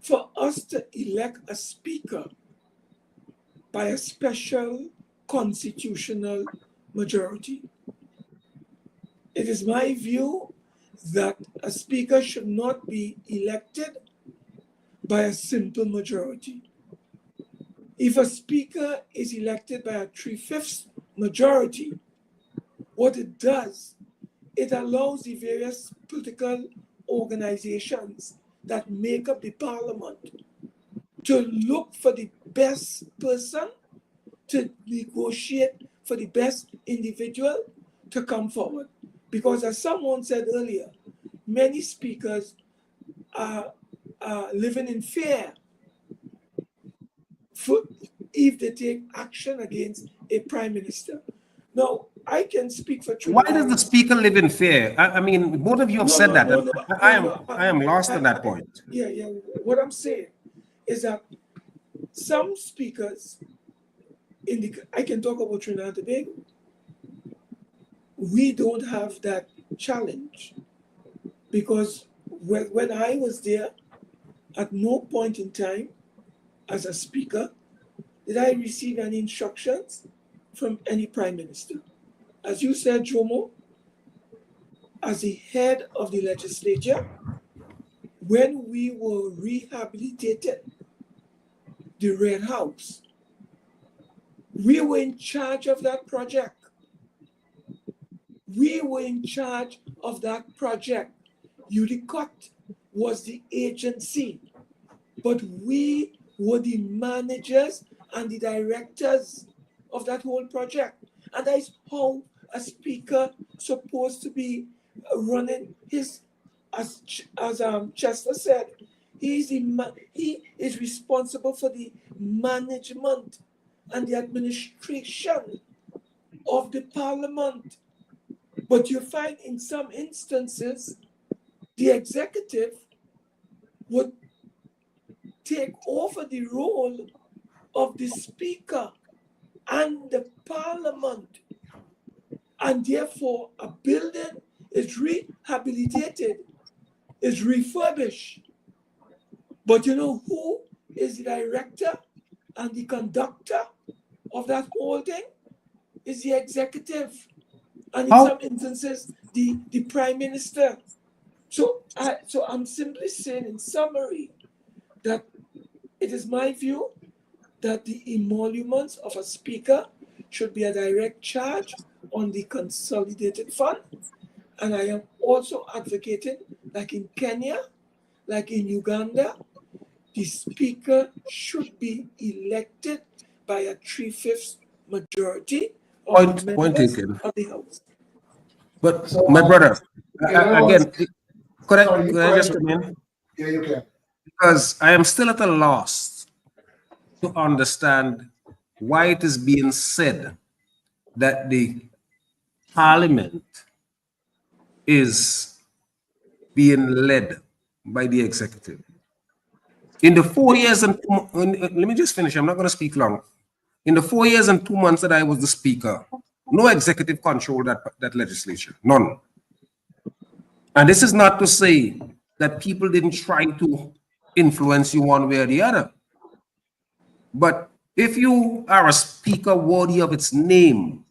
for us to elect a speaker by a special constitutional majority. It is my view that a speaker should not be elected by a simple majority. If a speaker is elected by a 3/5 majority, what it does it allows the various political organizations that make up the parliament to look for the best person, to negotiate for the best individual to come forward. Because as someone said earlier, many speakers are living in fear for if they take action against a prime minister. Now, I can speak for Why does the Trinidad. speaker live in fear? I mean, both of you have said that. And I am lost on that point. Yeah. What I'm saying is that some speakers I can talk about Trinidad and Tobago. We don't have that challenge because when I was there, at no point in time as a speaker did I receive any instructions from any prime minister. As you said, Jomo, as the head of the legislature, when we were rehabilitated the Red House, we were in charge of that project. We were in charge of that project. UDCOT was the agency, but we were the managers and the directors of that whole project. And that is how a speaker supposed to be running his, as Chester said, he is responsible for the management and the administration of the parliament. But you find in some instances, the executive would take over the role of the speaker and the parliament. And therefore, a building is rehabilitated, is refurbished. But you know who is the director and the conductor of that whole thing? Is the executive. And in some instances, the prime minister. So I'm simply saying in summary that it is my view that the emoluments of a speaker should be a direct charge on the consolidated fund. And I am also advocating, like in Kenya, like in Uganda, the speaker should be elected by a 3/5 majority of the members of the House. But so, my brother, again, could I just come in? Yeah, you can. Because I am still at a loss to understand why it is being said that the parliament is being led by the executive. In the 4 years and let me just finish. I'm not going to speak long. In the 4 years and 2 months that I was the speaker, no executive controlled that legislature, none. And this is not to say that people didn't try to influence you one way or the other. But if you are a speaker worthy of its name,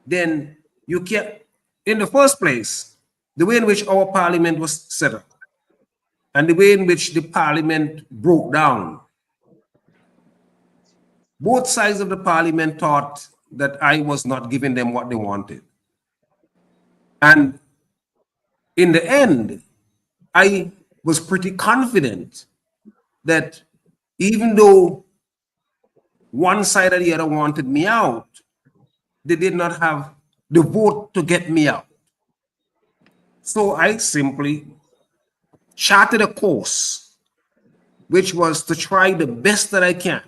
then you can't, in the first place, the way in which our parliament was set up and the way in which the parliament broke down, both sides of the parliament thought that I was not giving them what they wanted. And in the end, I was pretty confident that even though one side or the other wanted me out, they did not have the vote to get me out. So I simply charted a course, which was to try the best that I can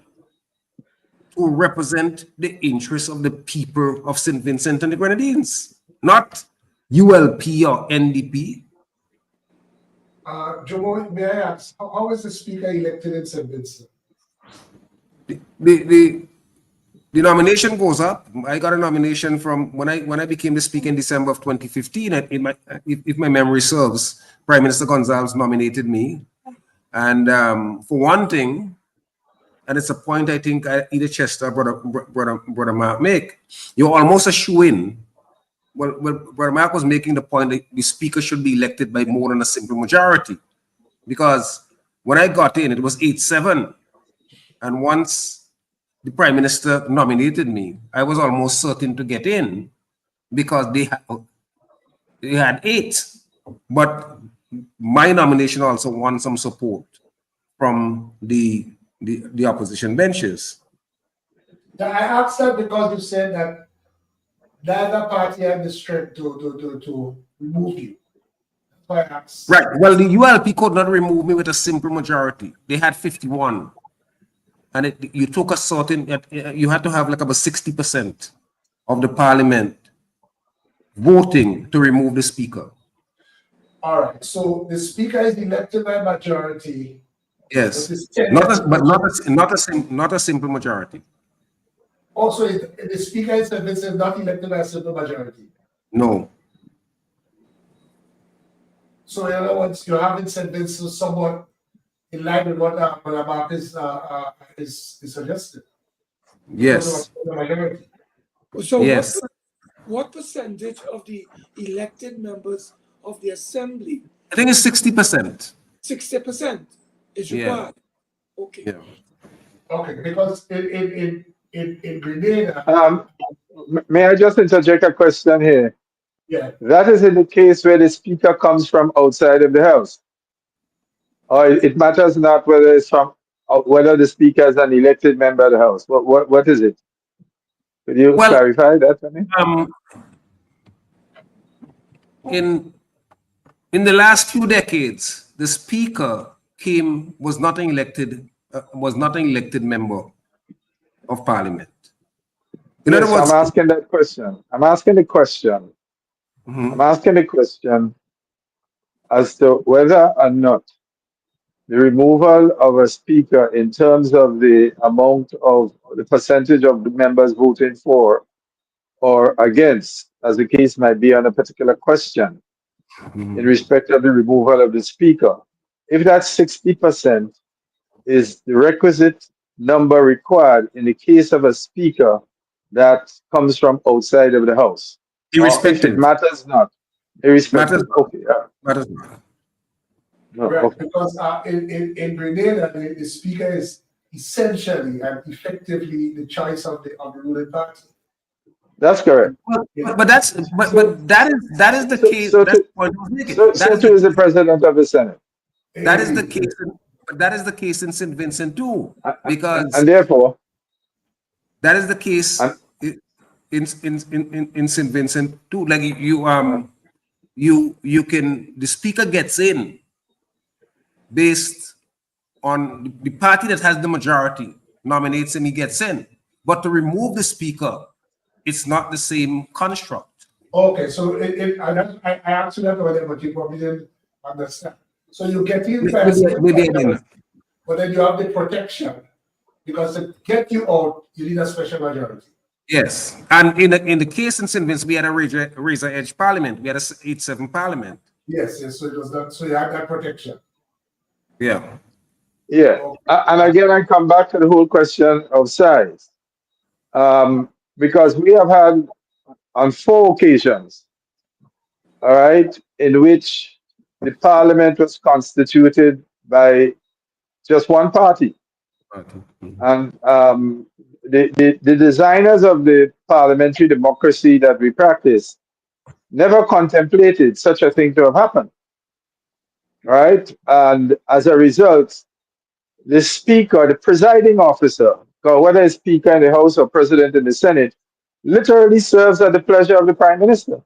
to represent the interests of the people of St. Vincent and the Grenadines, not ULP or NDP. Jomo, may I ask, how is the speaker elected in St. Vincent? The nomination goes up. I got a nomination from when I became the speaker in December of 2015. If my memory serves, Prime Minister Gonzalez nominated me. And for one thing, and it's a point I think either Chester or Brother Mark make, you're almost a shoo-in. Well, Brother Mark was making the point that the speaker should be elected by more than a simple majority. Because when I got in, it was 8-7. And once the Prime Minister nominated me, I was almost certain to get in because They had 8, but my nomination also won some support from the opposition benches. I asked that because you said that neither party had the strength to remove you. That's why I asked. Right. Well, the ULP could not remove me with a simple majority. They had 51. And you took a certain, you had to have like about 60% of the parliament voting to remove the speaker. All right. So the speaker is elected by majority. Yes. Not a simple majority. Also, the speaker is not elected by a simple majority. No. So in other words, you haven't St. Vincent somewhat in line with what Mark is suggested. Yes. The majority. So Yes. what percentage of the elected members of the assembly? I think it's 60%. 60% is Yeah. required. Okay. Yeah. Okay, because in Grenada, May I just interject a question here? yeah. That is in the case where the speaker comes from outside of the house. Or it matters not whether it's from whether the speaker is an elected member of the house. What is it? Could you clarify that for me? In the last few decades, the speaker was not an elected member of parliament. In other words, I'm asking that question. I'm asking the question. I'm asking the question as to whether or not the removal of a speaker in terms of the amount of the percentage of the members voting for or against, as the case might be on a particular question, in respect of the removal of the speaker. If that 60% is the requisite number required in the case of a speaker that comes from outside of the house. Irrespective. If it matters not. Irrespective. Okay. Matters not. No, Right, okay. because in Grenada, the speaker is essentially and effectively the choice of the ruling party. That's correct. But that is the case. So That's the point I was making. too is the president of the Senate. That is the case. But that is the case in St. Vincent too, because and therefore that is the case in St. Vincent too. Like the speaker gets in based on the party that has the majority nominates him, he gets in. But to remove the speaker, it's not the same construct. Okay, so I asked you that earlier, but you probably didn't understand. So you get in first, but then you have the protection because to get you out, you need a special majority. Yes, and in the case in St. Vincent, we had a razor edge parliament. We had a 8-7 parliament. Yes. So it was that. So you had that protection. Yeah. Yeah, and again, I come back to the whole question of size, because we have had on 4 occasions, all right, in which the parliament was constituted by just one party. And the designers of the parliamentary democracy that we practice never contemplated such a thing to have happened. Right? And as a result, the speaker, the presiding officer, whether it's speaker in the House or president in the Senate, literally serves at the pleasure of the prime minister.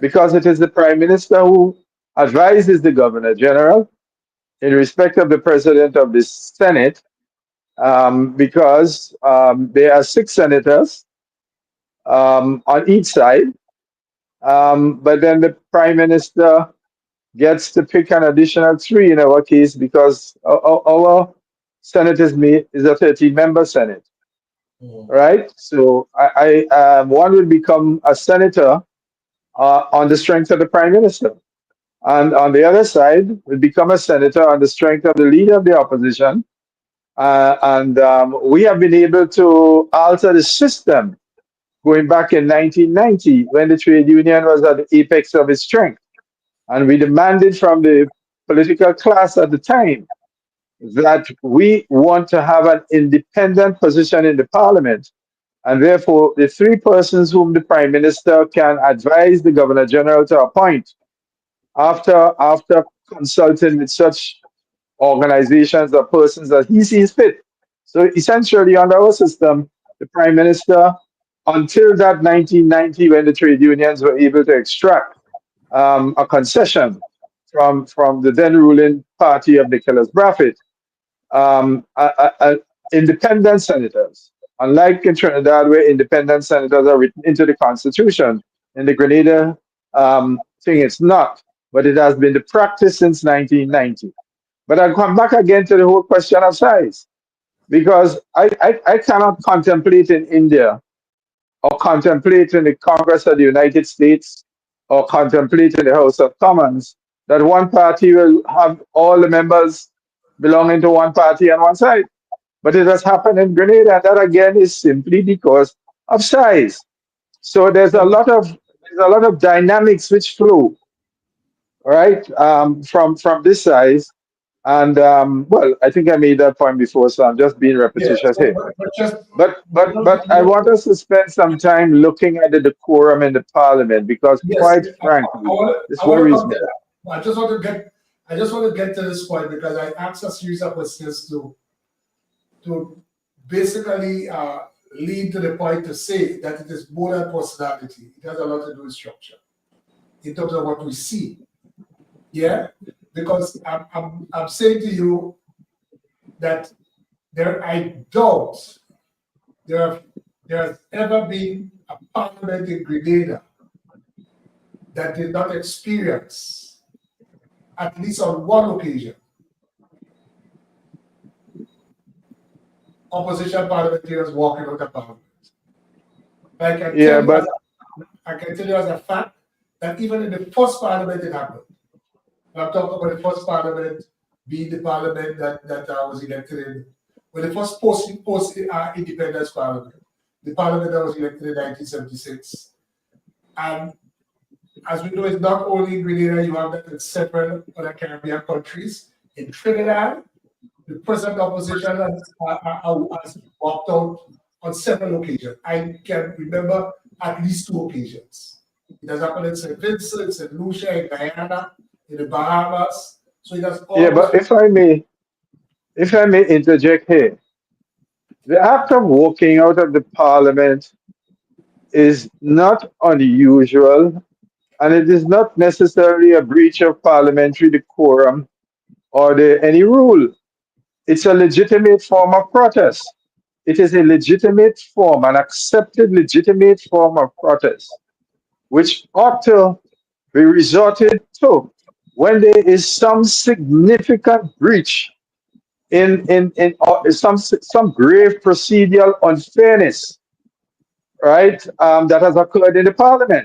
Because it is the prime minister who advises the governor general in respect of the president of the Senate, because there are 6 senators on each side, but then the prime minister gets to pick an additional 3 in our case because our Senate is a 13-member Senate, right? So one will become a senator on the strength of the prime minister. And on the other side, will become a senator on the strength of the leader of the opposition. We have been able to alter the system going back in 1990 when the trade union was at the apex of its strength. And we demanded from the political class at the time that we want to have an independent position in the parliament And therefore, the three persons whom the Prime Minister can advise the Governor General to appoint after consulting with such organizations or persons that he sees fit. So essentially, under our system, the Prime Minister, until that 1990, when the trade unions were able to extract a concession from the then ruling party of Nicholas Brafitt, independent senators, unlike in Trinidad, where independent senators are written into the Constitution, in the Grenada thing, it's not, but it has been the practice since 1990. But I'll come back again to the whole question of size, because I cannot contemplate in India or contemplate in the Congress of the United States or contemplate in the House of Commons that one party will have all the members belonging to one party on one side. But it has happened in Grenada, and that again is simply because of size. So there's a lot of dynamics which flow, right, from this size. And well, I think I made that point before, so I'm just being Yes, repetitious here. but But I want us to spend some time looking at the decorum in the Parliament, because yes, quite frankly, this I want to worries come me. to that. I just want to get to this point because I asked a series of questions to basically lead to the point to say that it is more than personality. It has a lot to do with structure in terms of what we see. Yeah, because I'm saying to you that I doubt there has ever been a parliament in Grenada that did not experience, at least on one occasion, opposition parliamentarians walking out of parliament. I can tell you as a fact that even in the first parliament it happened. I'm talking about the first parliament being the parliament that was elected in, well, the first post-independence parliament, the parliament that was elected in 1976. And as we know, it's not only in Grenada, you have that in several other Caribbean countries. In Trinidad, the present opposition has walked out on several occasions. I can remember at least 2 occasions. It has happened in St. Vincent, St. Lucia, in Guyana, in the Bahamas. So it has always. Yeah, but if I may interject here, the act of walking out of the Parliament is not unusual, and it is not necessarily a breach of parliamentary decorum or any rule. It's a legitimate form of protest. It is a legitimate form, an accepted legitimate form of protest, which ought to be resorted to when there is some significant breach in some grave procedural unfairness, right, that has occurred in the Parliament.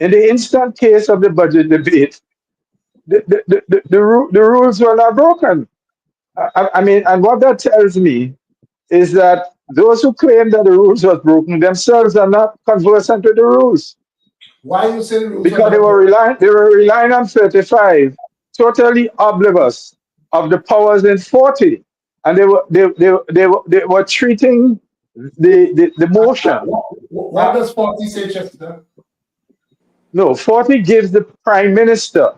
In the instant case of the budget debate, the rules were not broken. I mean, and what that tells me is that those who claim that the rules were broken themselves are not conversant with the rules. Why you say the rules? Because they were relying on 35, totally oblivious of the powers in 40, and they were treating the motion. What does 40 say, Chester? No, 40 gives the Prime Minister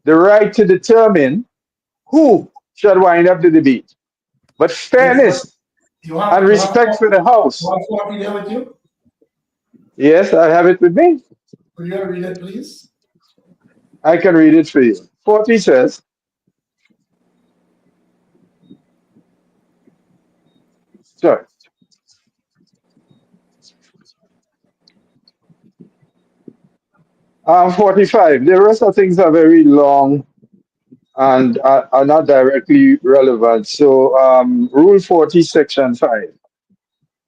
the right to determine who should wind up the debate. But fairness and respect for the House. You have 40 there with you? Yes, I have it with me. Could you read it, please? I can read it for you. 40 says, sorry. Um, 45. The rest of things are very long and are not directly relevant. So, Rule 40, Section 5.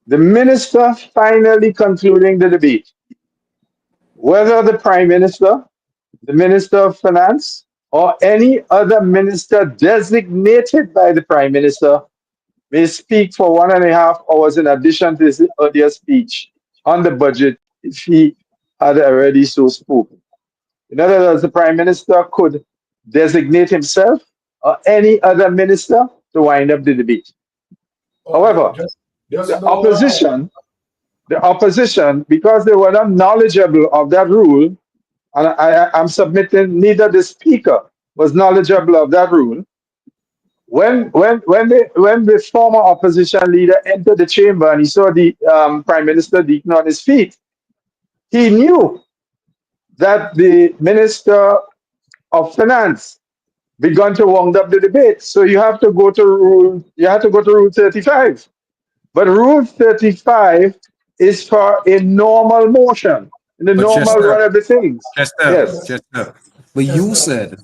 The minister finally concluding the debate, whether the Prime Minister, the Minister of Finance, or any other minister designated by the Prime Minister, may speak for 1.5 hours in addition to his earlier speech on the budget if he had already so spoken. In other words, the Prime Minister could designate himself or any other minister to wind up the debate. Okay, However, just the opposition, the opposition, because they were not knowledgeable of that rule, and I'm submitting neither the speaker was knowledgeable of that rule. When the former opposition leader entered the chamber and he saw the Prime Minister Deacon on his feet, he knew that the Minister of Finance began to wound up the debate. So you have to go to rule 35. But rule 35 is for a normal motion, in the But normal run of the things. Yes. Chester. But you said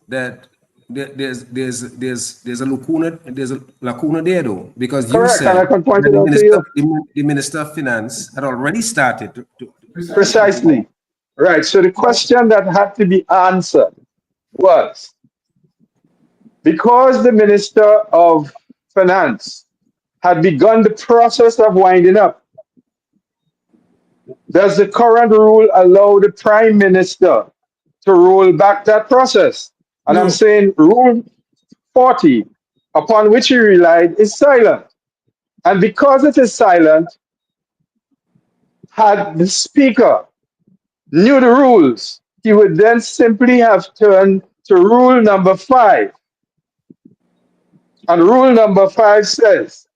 that there's a lacuna there though, because you Correct, and I said can point that it out to you. the Minister of Finance had already started to Precisely. Right. So the question that had to be answered was, because the Minister of Finance had begun the process of winding up, does the current rule allow the Prime Minister to roll back that process? And No. I'm saying Rule 40, upon which he relied, is silent. And because it is silent, had the Speaker knew the rules, he would then simply have turned to rule number 5. And rule number 5 says,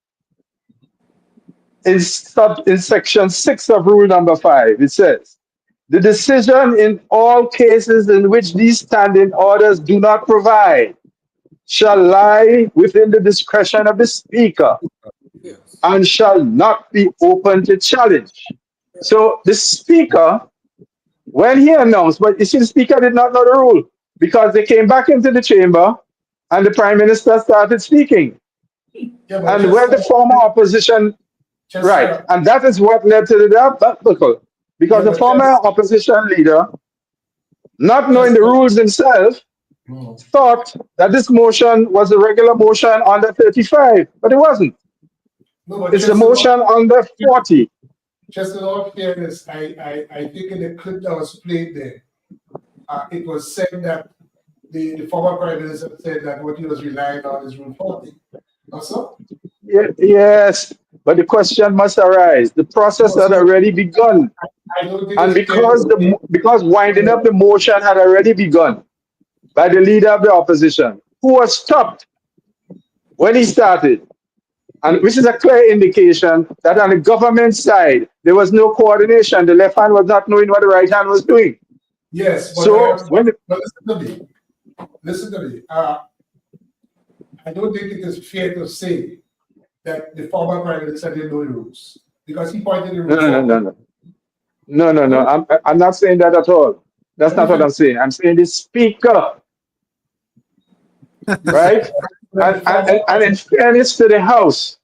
in section 6 of rule number 5, it says, the decision in all cases in which these standing orders do not provide shall lie within the discretion of the Speaker Yes. and shall not be open to challenge. So the Speaker, when he announced, but you see, the Speaker did not know the rule, because they came back into the chamber and the Prime Minister started speaking. Yeah, but And when the former opposition, right, and that is what led to the debacle, because the former opposition leader, not knowing the rules himself, thought that this motion was a regular motion under 35, but it wasn't. No, but It's a motion under 40. Just in all fairness, I think in the clip that was played there, it was said that the former Prime Minister said that what he was relying on is Rule 40. Not so? Yes, but the question must arise. The process had already begun. I don't think And it's fair because winding up the motion had already begun by the leader of the opposition, who was stopped when he started, and which is a clear indication that on the government side, there was no coordination. The left hand was not knowing what the right hand was doing. Yes, but, So when but listen to me. Listen to me. I don't think it is fair to say that the former Prime Minister didn't know the rules, because he pointed the rules. No. I'm not saying that at all. That's not what I'm saying. I'm saying the Speaker, right? And in fairness to the House,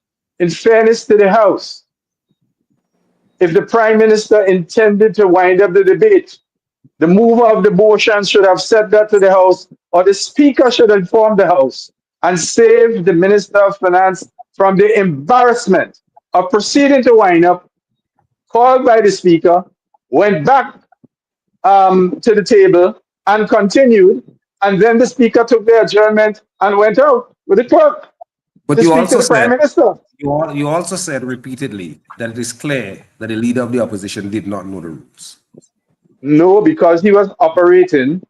if the Prime Minister intended to wind up the debate, the mover of the motion should have said that to the House, or the Speaker should inform the House and save the Minister of Finance from the embarrassment of proceeding to wind up, called by the Speaker, went back to the table and continued, and then the Speaker took the adjournment and went out with the clerk. But you also said repeatedly that it is clear that the leader of the opposition did not know the rules. No, because he was operating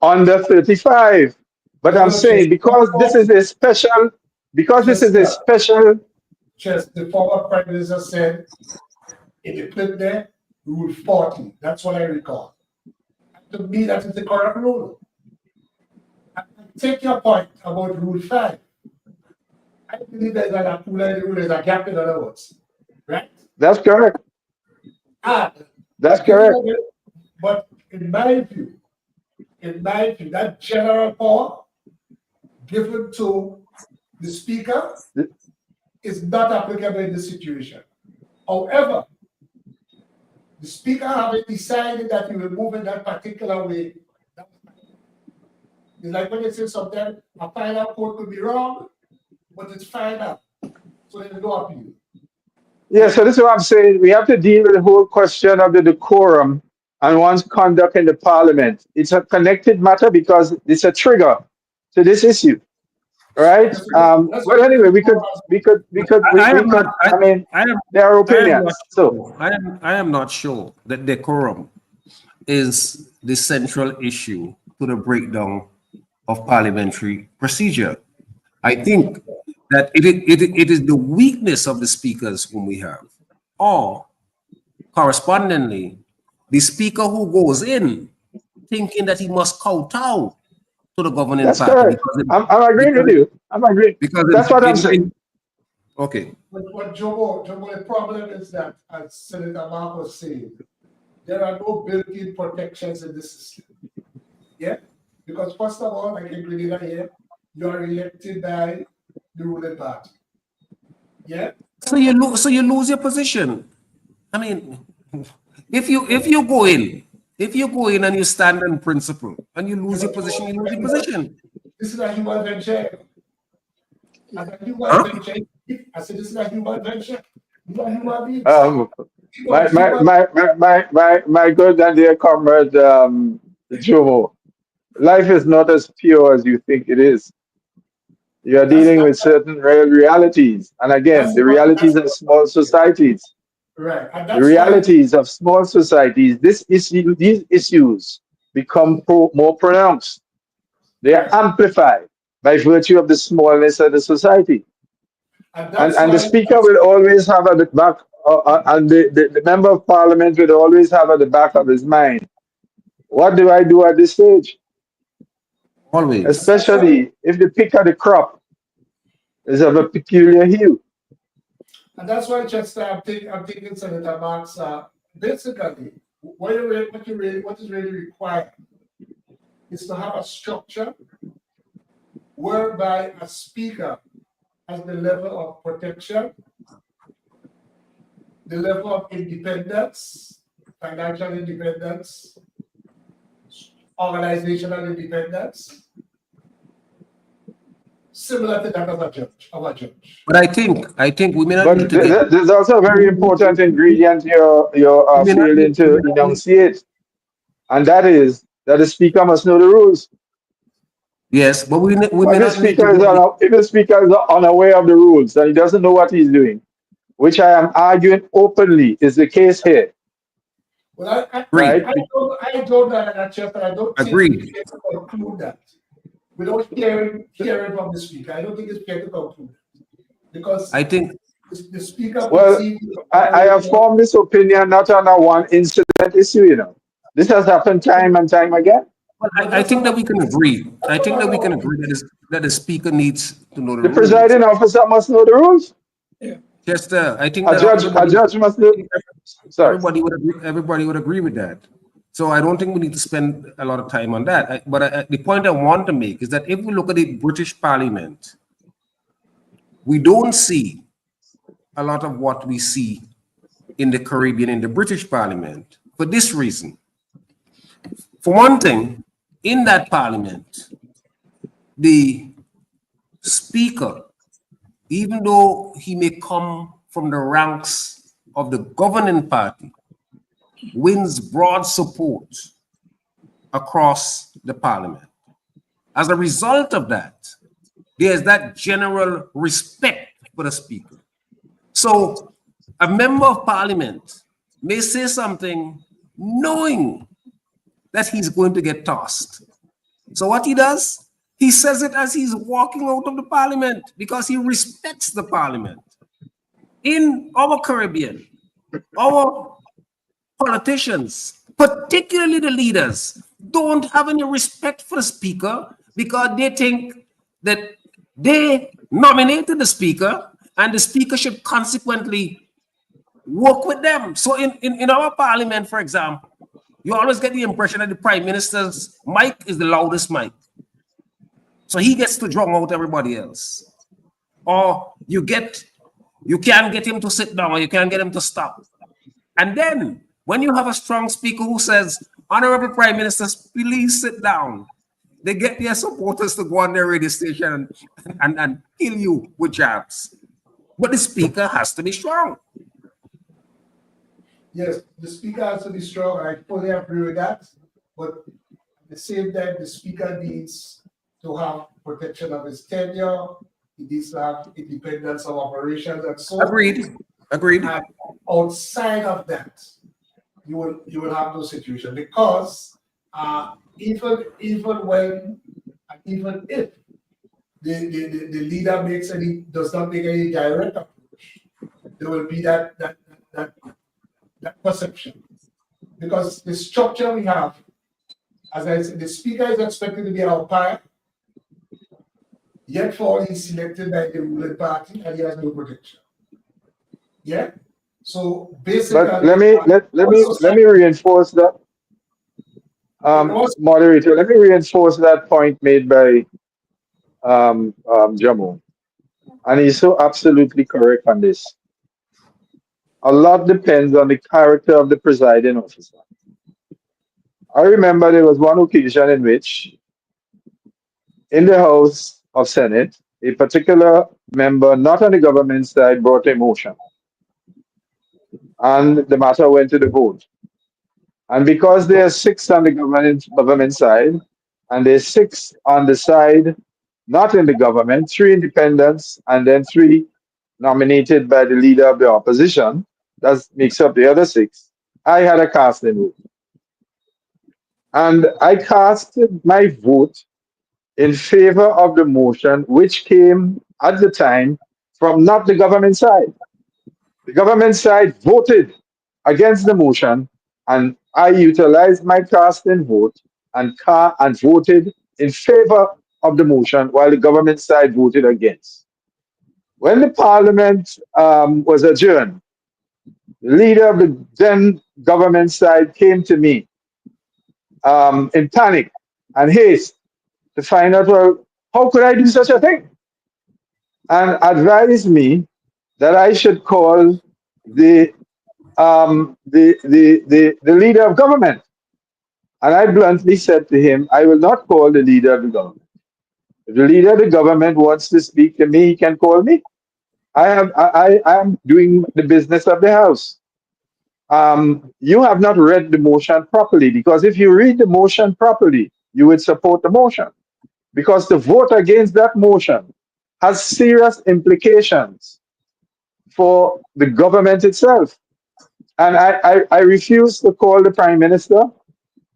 under 35. But I'm saying because this is a special, Just the former Prime Minister said in the clip there, Rule 40. That's what I recall. To me, that is the correct rule. I take your point about Rule 5. I believe there's a lacuna in the rule, there's a gap, in other words. Right? That's correct. That's correct. But in my view, that general power given to the Speaker is not applicable in this situation. However, the Speaker having decided that he will move in that particular way, it's like when you say sometimes a final court could be wrong, but it's final. So there's no appeal. Yeah, so this is what I'm saying. We have to deal with the whole question of the decorum and one's conduct in the Parliament. It's a connected matter because it's a trigger to this issue. right? But anyway, I mean, I am there are I am not opinions. So sure. I am not sure that decorum is the central issue to the breakdown of parliamentary procedure. I think that it is the weakness of the speakers whom we have, or correspondingly, the speaker who goes in thinking that he must kowtow to the governing that's party correct. I'm agreeing with because, you. I'm agreeing. because That's what I'm saying. okay. But what Jomo, the problem is that, as Senator Mark was saying, there are no built-in protections in the system. Yeah? Because first of all, like in Grenada here, you are elected by the ruling party. Yeah? So you lose your position. I mean, if you go in and you stand on principle and you lose your position, you lose your position. This is a human venture. As a human Huh? venture, I said this is a human venture. You are human beings. My good and dear comrade, Jomo, life is not as pure as you think it is. You are That's dealing with certain real realities. And again, the realities of small societies. right. And The that's why realities of small societies, these issues become more pronounced. They are right. amplified by virtue of the smallness of the society. And that's And the why speaker will always have at the back, and the member of parliament will always have at the back of his mind, what do I do at this stage? Always. Especially if the pick of the crop is of a peculiar hue. and that's why Chester, I'm thinking Senator Marks, basically what is really required is to have a structure whereby a speaker has the level of protection, the level of independence, financial independence, organizational independence, similar to that of a judge. But I think we may not need But to get there's also a very important ingredient you're we may not failing need, to enunciate, and that is that the speaker must know the rules. yes, but we may If the not need to speaker is get if the speaker is unaware of the rules and he doesn't know what he's doing, which I am arguing openly is the case here, Well, agree. right? I don't know that, Chester. I don't think Agreed. we can conclude that without hearing from the speaker. I don't think it's fair to conclude that because I think the speaker Well, perceives I have formed this opinion not on a one incident issue, you know. This has happened time and time again. I think that we can agree. I think that we can agree that the speaker needs to know the The rules. presiding officer must know the rules. Chester, I think A that judge must know. Sorry. everybody would agree with that. So I don't think we need to spend a lot of time on that. But the point I want to make is that if we look at the British Parliament, we don't see a lot of what we see in the Caribbean in the British Parliament for this reason. For one thing, in that Parliament, the Speaker, even though he may come from the ranks of the governing party, wins broad support across the Parliament. As a result of that, there's that general respect for the Speaker. So a member of Parliament may say something knowing that he's going to get tossed. So what he does, he says it as he's walking out of the Parliament because he respects the Parliament. In our Caribbean, our politicians, particularly the leaders, don't have any respect for the Speaker because they think that they nominated the Speaker and the Speaker should consequently work with them. So in our Parliament, for example, you always get the impression that the Prime Minister's mic is the loudest mic. So he gets to drown out everybody else. Or you can't get him to sit down or you can't get him to stop. And then when you have a strong speaker who says, Honorable Prime Minister, please sit down, they get their supporters to go on their radio station and kill you with jabs. But the speaker has to be strong. Yes, the speaker has to be strong. I fully agree with that. But at the same time, the speaker needs to have protection of his tenure. He needs to have independence of operations and so on. Agreed. And outside of that, you will have no situation because even when and even if the leader does not make any direct approach, there will be that perception. Because the structure we have, as I said, the speaker is expected to be an umpire, yet for all he's selected by the ruling party and he has no protection. Yeah? So basically, But let me reinforce that. Moderator, let me reinforce that point made by Jomo. And he's so absolutely correct on this. A lot depends on the character of the presiding officer. I remember there was one occasion in which, in the House of Senate, a particular member, not on the government side, brought a motion. And the matter went to the vote. And because there are 6 on the government side, and there's 6 on the side not in the government, 3 independents, and then 3 nominated by the leader of the opposition, that makes up the other 6, I had a casting vote. And I cast my vote in favor of the motion, which came at the time from not the government side. The government side voted against the motion, and I utilized my casting vote and voted in favor of the motion while the government side voted against. When the parliament was adjourned, the leader of the then government side came to me in panic and haste to find out, well, how could I do such a thing? And advised me that I should call the leader of government. And I bluntly said to him, I will not call the leader of the government. If the leader of the government wants to speak to me, he can call me. I am doing the business of the House. You have not read the motion properly, because if you read the motion properly, you would support the motion. Because the vote against that motion has serious implications for the government itself. And I refused to call the Prime Minister.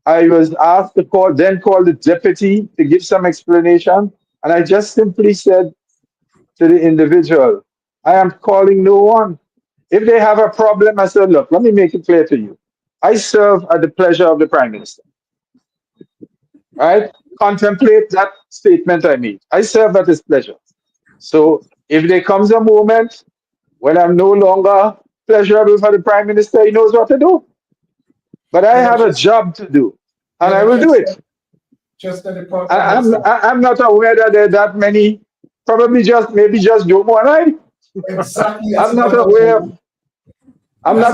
I was asked to call the deputy to give some explanation. And I just simply said to the individual, I am calling no one. If they have a problem, I said, look, let me make it clear to you. I serve at the pleasure of the Prime Minister. Right? Contemplate that statement I made. I serve at his pleasure. So if there comes a moment when I'm no longer pleasurable for the Prime Minister, he knows what to do. But I have a job to do, and I will do it. Just that the I'm not aware that there are that many, maybe just Jomo and I. Exactly. I'm not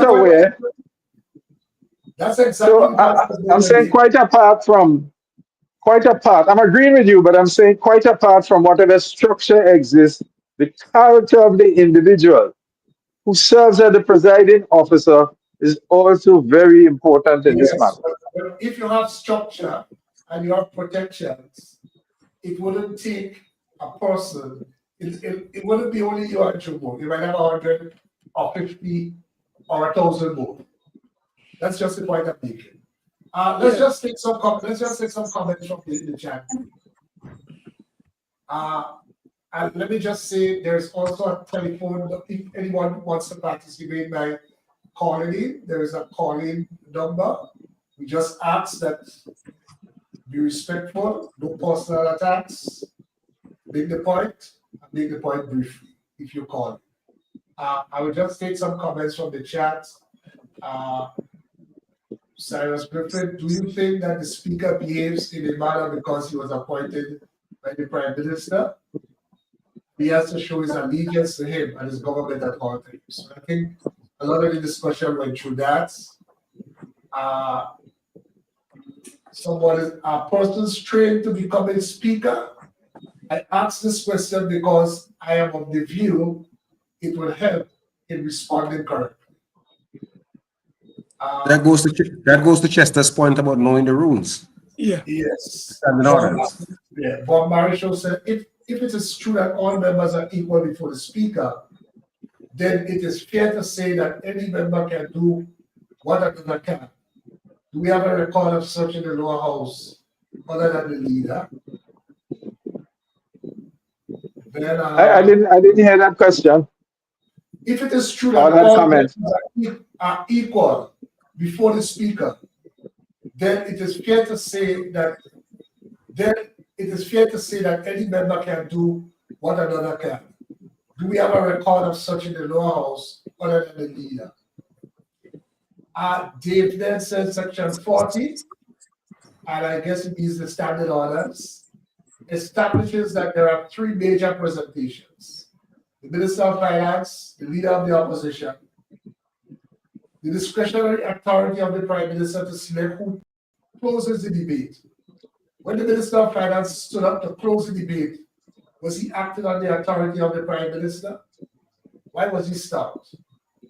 aware. That's exactly. So I'm saying quite apart, I'm agreeing with you, but I'm saying quite apart from whatever structure exists, the character of the individual who serves as the presiding officer is also very important in this matter. But if you have structure and you have protections, it wouldn't take a person, it wouldn't be only you and Jomo. You might have 100 or 50 or 1,000 more. That's just the point I'm making. Let's just take some comments from the chat. And let me just say, there's also a telephone. If anyone wants to participate by calling in, there is a call-in number. We just ask that be respectful, no personal attacks, make the point, and make the point briefly if you call. I will just take some comments from the chat. Cyrus Griffin, do you think that the speaker behaves in a manner because he was appointed by the Prime Minister? He has to show his allegiance to him and his government at all times. So I think a lot of the discussion went through that. A person's trained to become a speaker. I ask this question because I am of the view it will help in responding correctly. That goes to Chester's point about knowing the rules. Yeah. Yes. Yeah, Bob Marisho said if it is true that all members are equal before the speaker, then it is fair to say that any member can do what another can. Do we have a record of such in the lower house other than the leader? Then, I didn't hear that question if it is true or that that all comment. members are equal before the speaker, then it is fair to say that any member can do what another can. Do we have a record of such in the lower house other than the leader? Dave then says section 40, and I guess it means the standard orders, establishes that there are three major presentations: the Minister of Finance, the Leader of the Opposition, the discretionary authority of the Prime Minister to select who closes the debate. When the Minister of Finance stood up to close the debate, was he acting on the authority of the Prime Minister? Why was he stopped?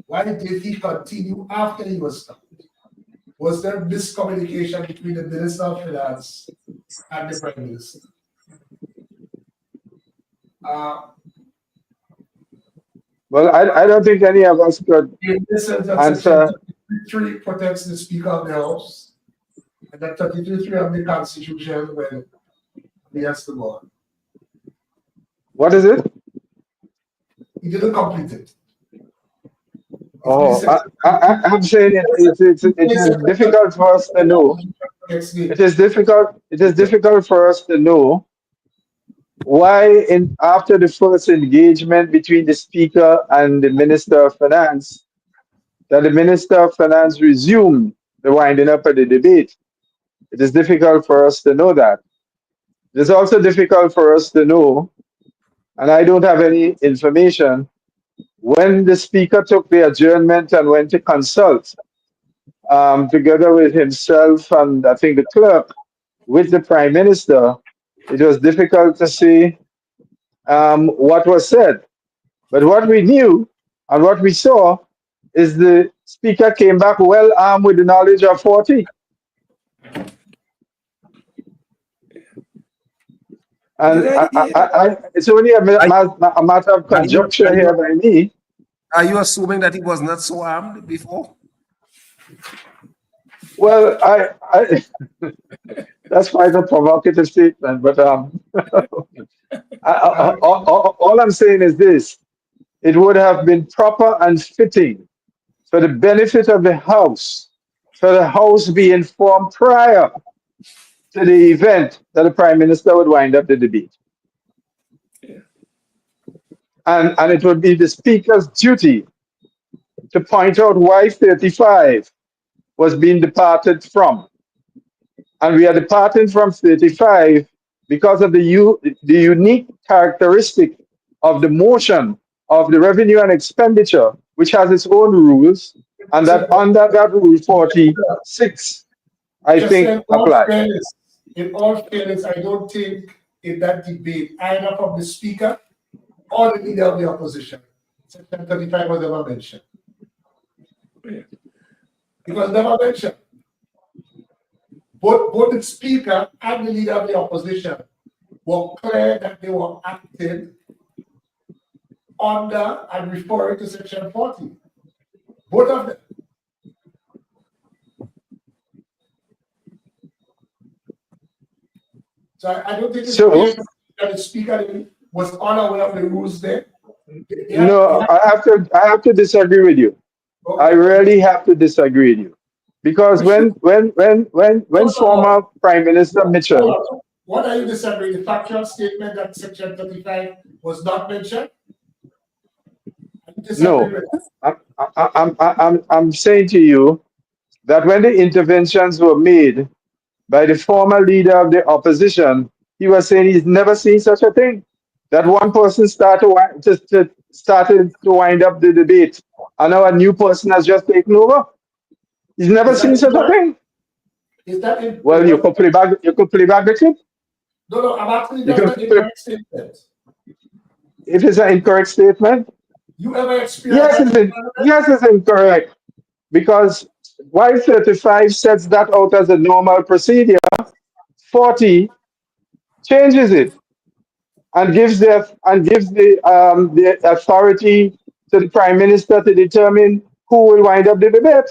Why did he continue after he was stopped? Was there miscommunication between the Minister of Finance and the Prime Minister? Well, I don't think any of us could answer. 33 protects the Speaker of the House, and that 33 of the Constitution when he has to go on. What is it? He didn't complete it. Oh, I'm saying it is difficult for us to know. It is difficult for us to know why after the first engagement between the Speaker and the Minister of Finance, that the Minister of Finance resumed the winding up of the debate. It is difficult for us to know that. It is also difficult for us to know, and I don't have any information, when the Speaker took the adjournment and went to consult together with himself and I think the clerk with the Prime Minister. It was difficult to see what was said. But what we knew and what we saw is the Speaker came back well armed with the knowledge of 40. And it's only a matter of conjecture here by me. Are you assuming that he was not so armed before? Well, that's quite a provocative statement, but all I'm saying is this: it would have been proper and fitting for the benefit of the House, for the House be informed prior to the event that the Prime Minister would wind up the debate. And it would be the Speaker's duty to point out why 35 was being departed from. And we are departing from 35 because of the unique characteristic of the motion of the revenue and expenditure, which has its own rules, and that under that rule 46, I think applies. In all fairness, I don't think in that debate, either from the Speaker or the Leader of the Opposition, Section 35 was ever mentioned. It was never mentioned. Both the Speaker and the Leader of the Opposition were clear that they were acting under and referring to Section 40. Both of them. So I don't think it's clear that the Speaker was unaware of the rules there. No, I have to disagree with you. Okay. I really have to disagree with you. Because when former Prime Minister Mitchell. What are you disagreeing? The factual statement that Section 35 was not mentioned? No, I'm saying to you that when the interventions were made by the former Leader of the Opposition, he was saying he's never seen such a thing. That one person started to wind up the debate, and now a new person has just taken over. He's never seen such a thing. Is that well, you could play back the clip. No, I'm asking you that's an incorrect statement. If it's an incorrect statement, you ever experienced? Yes, it's incorrect. Because while 35 sets that out as a normal procedure, 40 changes it and gives the authority to the Prime Minister to determine who will wind up the debate.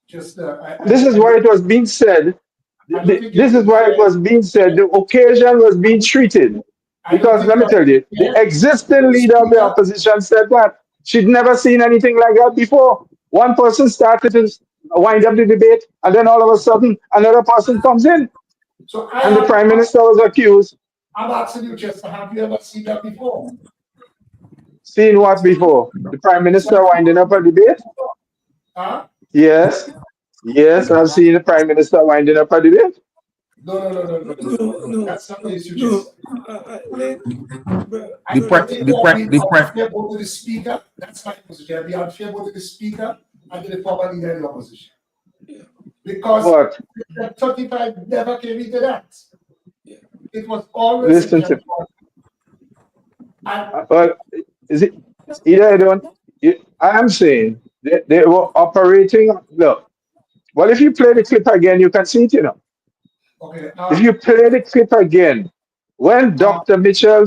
Just, This is why it was being said. I don't think This it's is why it fair. was being said. The occasion was being treated. I don't Because think let me that tell you, the fair. existing leader of the opposition said that she'd never seen anything like that before. One person started to wind up the debate, and then all of a sudden another person comes in, So and the Prime Minister was accused. I'm asking you, Chester, have you ever seen that before? Seen what before? The Prime Minister winding up a debate? Huh? Yes. Yes, I've seen the Prime Minister winding up a debate. No. That's not the issue, No. Chester. Layne, I don't think you are being the unfair both to the Speaker. That's my position. I'll be unfair both to the Speaker and to the former leader of the opposition. Because What? the 35 never came into that. It was always Listen to well, is it either I don't I am saying they were operating. Look, well, if you play the clip again, you can see it, you know. Okay. If you play the clip again, when Dr. Mitchell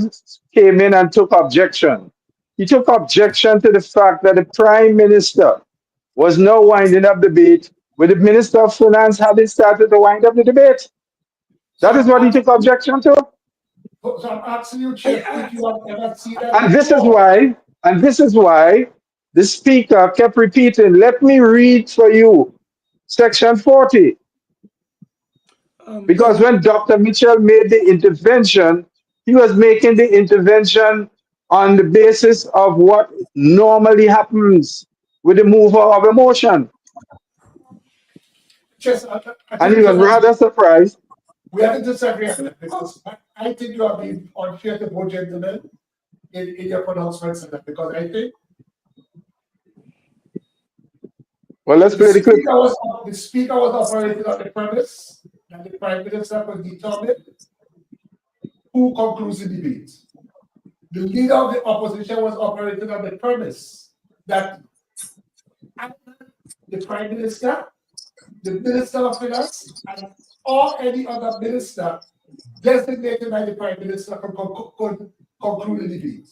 came in and took objection, he took objection to the fact that the Prime Minister was now winding up the debate with the Minister of Finance having started to wind up the debate. That is what he took objection to. So I'm asking you, Chef, if you have ever seen that And before. this is why the speaker kept repeating, let me read for you section 40. Because when Dr. Mitchell made the intervention, he was making the intervention on the basis of what normally happens with the mover of a motion. Chef, And he was rather surprised. We have to disagree on that because I think you are being unfair to both gentlemen in your pronouncements on that because I think well, let's play the clip. The speaker was operating on the premise that the Prime Minister could determine who concludes the debate. The leader of the opposition was operating on the premise that the Prime Minister, the Minister of Finance, and or any other minister designated by the Prime Minister could conclude the debate.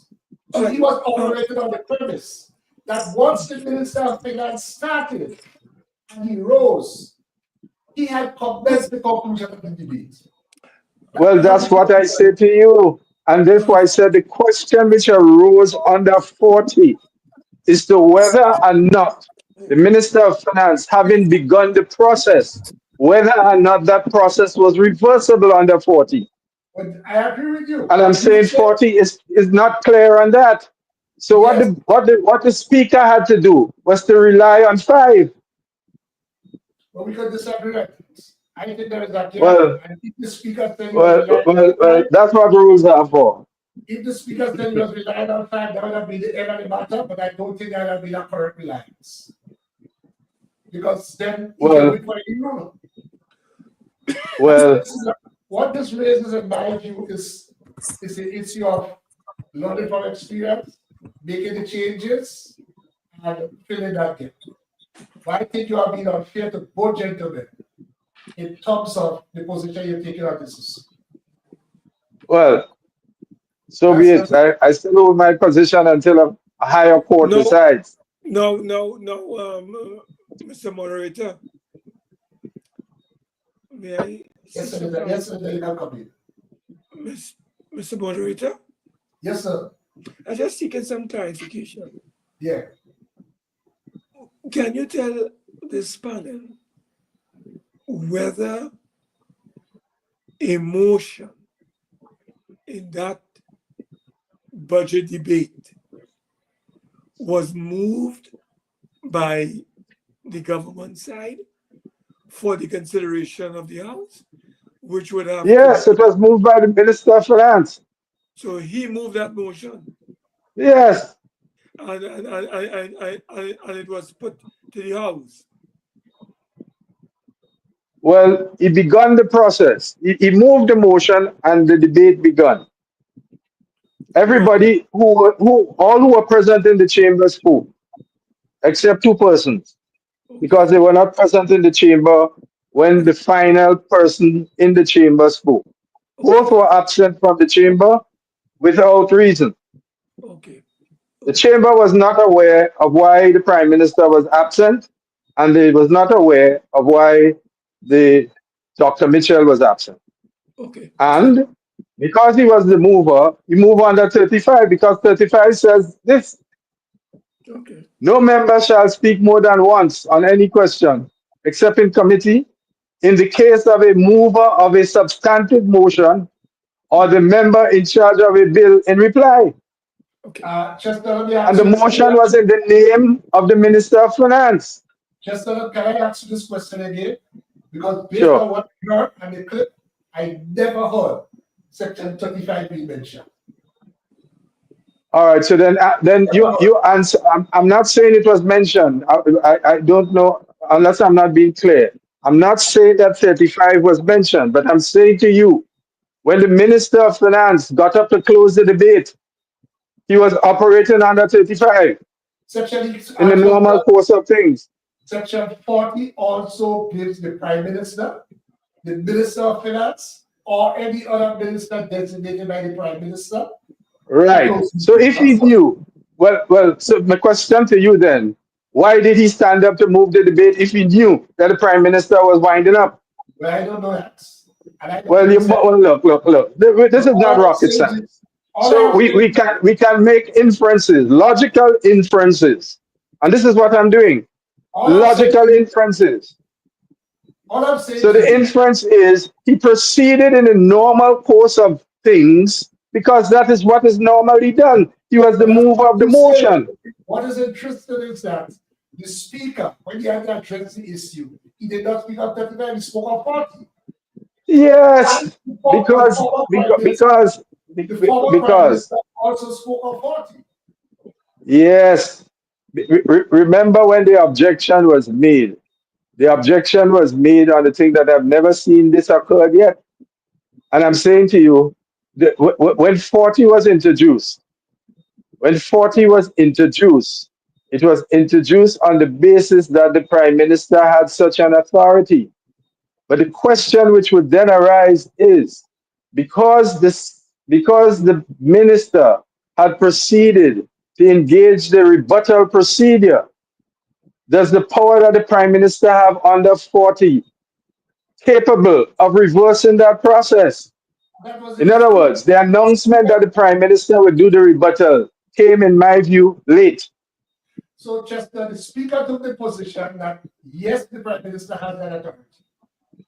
So he was operating on the premise that once the Minister of Finance started and he rose, he had commenced the conclusion of the debate. Well, that's what I said to you. And therefore I said the question which arose under 40 is to whether or not the Minister of Finance, having begun the process, whether or not that process was reversible under 40. But I agree with you. And I'm saying 40 is not clear on that. So Yes. what the speaker had to do was to rely on 5. But we could disagree on things. I think there is a gap. Well, and if the speaker said that's what rules are for. If the speaker said he was relying on 5, that would have been the end of the matter, but I don't think that would have been a correct reliance. Because then he can wait for a rule. Well, what this raises in my view is the issue of learning from experience, making the changes, and filling that gap. But I think you are being unfair to both gentlemen in terms of the position you're taking on this issue. Well, so be it. I still hold my position until a higher court decides. No, Mr. Moderator. May I? Yes, sir. Yes, sir. You can come in. Mr. Moderator? Yes, sir. I just seeking some clarification. Yeah. Can you tell this panel whether a motion in that budget debate was moved by the government side for the consideration of the House, which would have... Yes, it was moved by the Minister of Finance. So he moved that motion? Yes. And it was put to the House? Well, he began the process. He moved the motion and the debate began. Everybody all who were present in the chamber spoke, except 2 persons, because they were not present in the chamber when the final person in the chamber spoke. Both were absent from the chamber without reason. Okay. The chamber was not aware of why the prime minister was absent, and they was not aware of why the Dr. Mitchell was absent. Okay. And because he was the mover, he moved under 35 because 35 says this: Okay. no member shall speak more than once on any question, except in committee, in the case of a mover of a substantive motion or the member in charge of a bill in reply. Okay. Chester, let me And ask the you this. motion was in the name of the Minister of Finance. Chester, can I ask you this question again? Because based Sure. on what I heard and the clip, I never heard Section 35 being mentioned. All right, so then you answer. I'm not saying it was mentioned. I don't know unless I'm not being clear. I'm not saying that 35 was mentioned, but I'm saying to you, when the Minister of Finance got up to close the debate, he was operating under 35 in the normal course of things. Section 40 also gives the Prime Minister, the Minister of Finance, or any other minister designated by the Prime Minister. Right. So if he knew, so my question to you then, why did he stand up to move the debate if he knew that the Prime Minister was winding up? Well, I don't know that. Look. This is not rocket science. So we can make inferences, logical inferences. And this is what I'm doing. Logical inferences. So the inference is he proceeded in the normal course of things because that is what is normally done. He was the mover of the motion. What is interesting is that the speaker, when he had to address the issue, he did not speak of 39, he spoke of 40. Yes, because the former Prime Minister also spoke of 40. Yes. Remember when the objection was made? The objection was made on the thing that I've never seen this occurred yet. And I'm saying to you, when 40 was introduced, it was introduced on the basis that the Prime Minister had such an authority. But the question which would then arise is, because the minister had proceeded to engage the rebuttal procedure, does the power that the Prime Minister have under 40 capable of reversing that process? In other words, the announcement that the Prime Minister would do the rebuttal came, in my view, late. So, Chester, the Speaker took the position that, yes, the Prime Minister has that authority.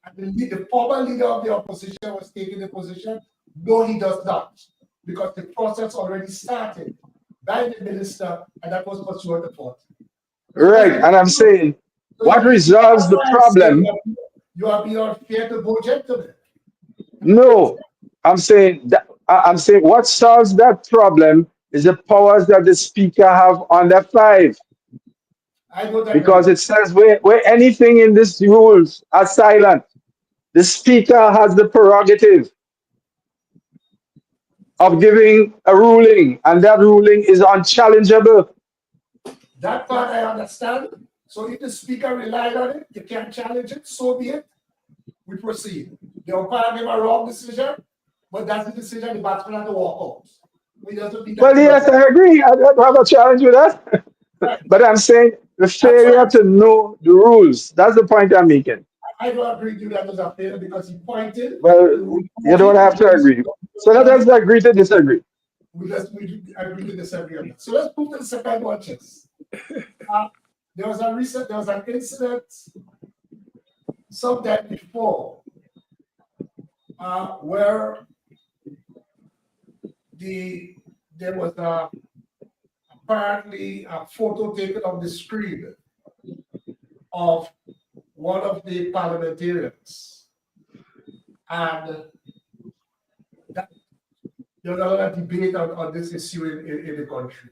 And the former leader of the opposition was taking the position, no, he does not, because the process already started by the minister, and that was pursuant to 40. Right, and I'm saying, what resolves the problem? You are being unfair to both gentlemen. No, I'm saying what solves that problem is the powers that the speaker have under 5. Because it says where anything in these rules are silent, the speaker has the prerogative of giving a ruling, and that ruling is unchallengeable. That part I understand. So if the speaker relied on it, you can't challenge it, so be it. We proceed. The umpire made a wrong decision, but that's the decision the batsman had to walk out. Well, yes, I agree. I don't have a challenge with that. Right. But I'm saying the failure to know the rules. That's the point I'm making. I don't agree with you that was a failure because he pointed. Well, you don't have to agree. So let us agree to disagree. We agree to disagree on that. So let's move to the second one, Chess. There was an incident sometime before where there was apparently a photo taken on the screen of one of the parliamentarians, and there was a lot of debate on this issue in the country.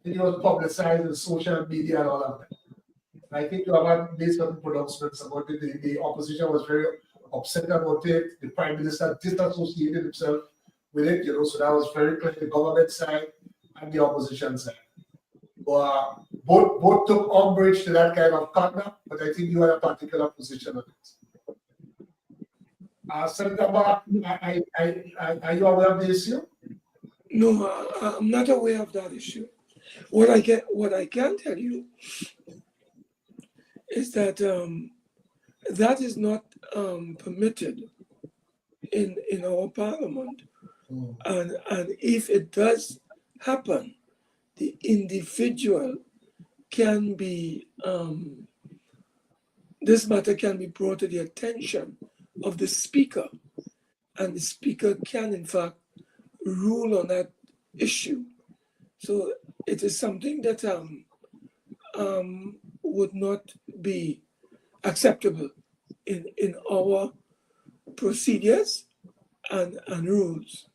It was publicized in social media and all of that. I think you have made some pronouncements about it. The opposition was very upset about it. The Prime Minister disassociated himself with it, so that was very clear, the government side and the opposition side. Both took umbrage to that kind of conduct, but I think you had a particular position on it. Senator Mark, are you aware of the issue? No, I'm not aware of that issue. What I can tell you is that that is not permitted in our parliament, and if it does happen, the individual can be this matter can be brought to the attention of the speaker, and the speaker can in fact rule on that issue. So it is something that would not be acceptable in our procedures and rules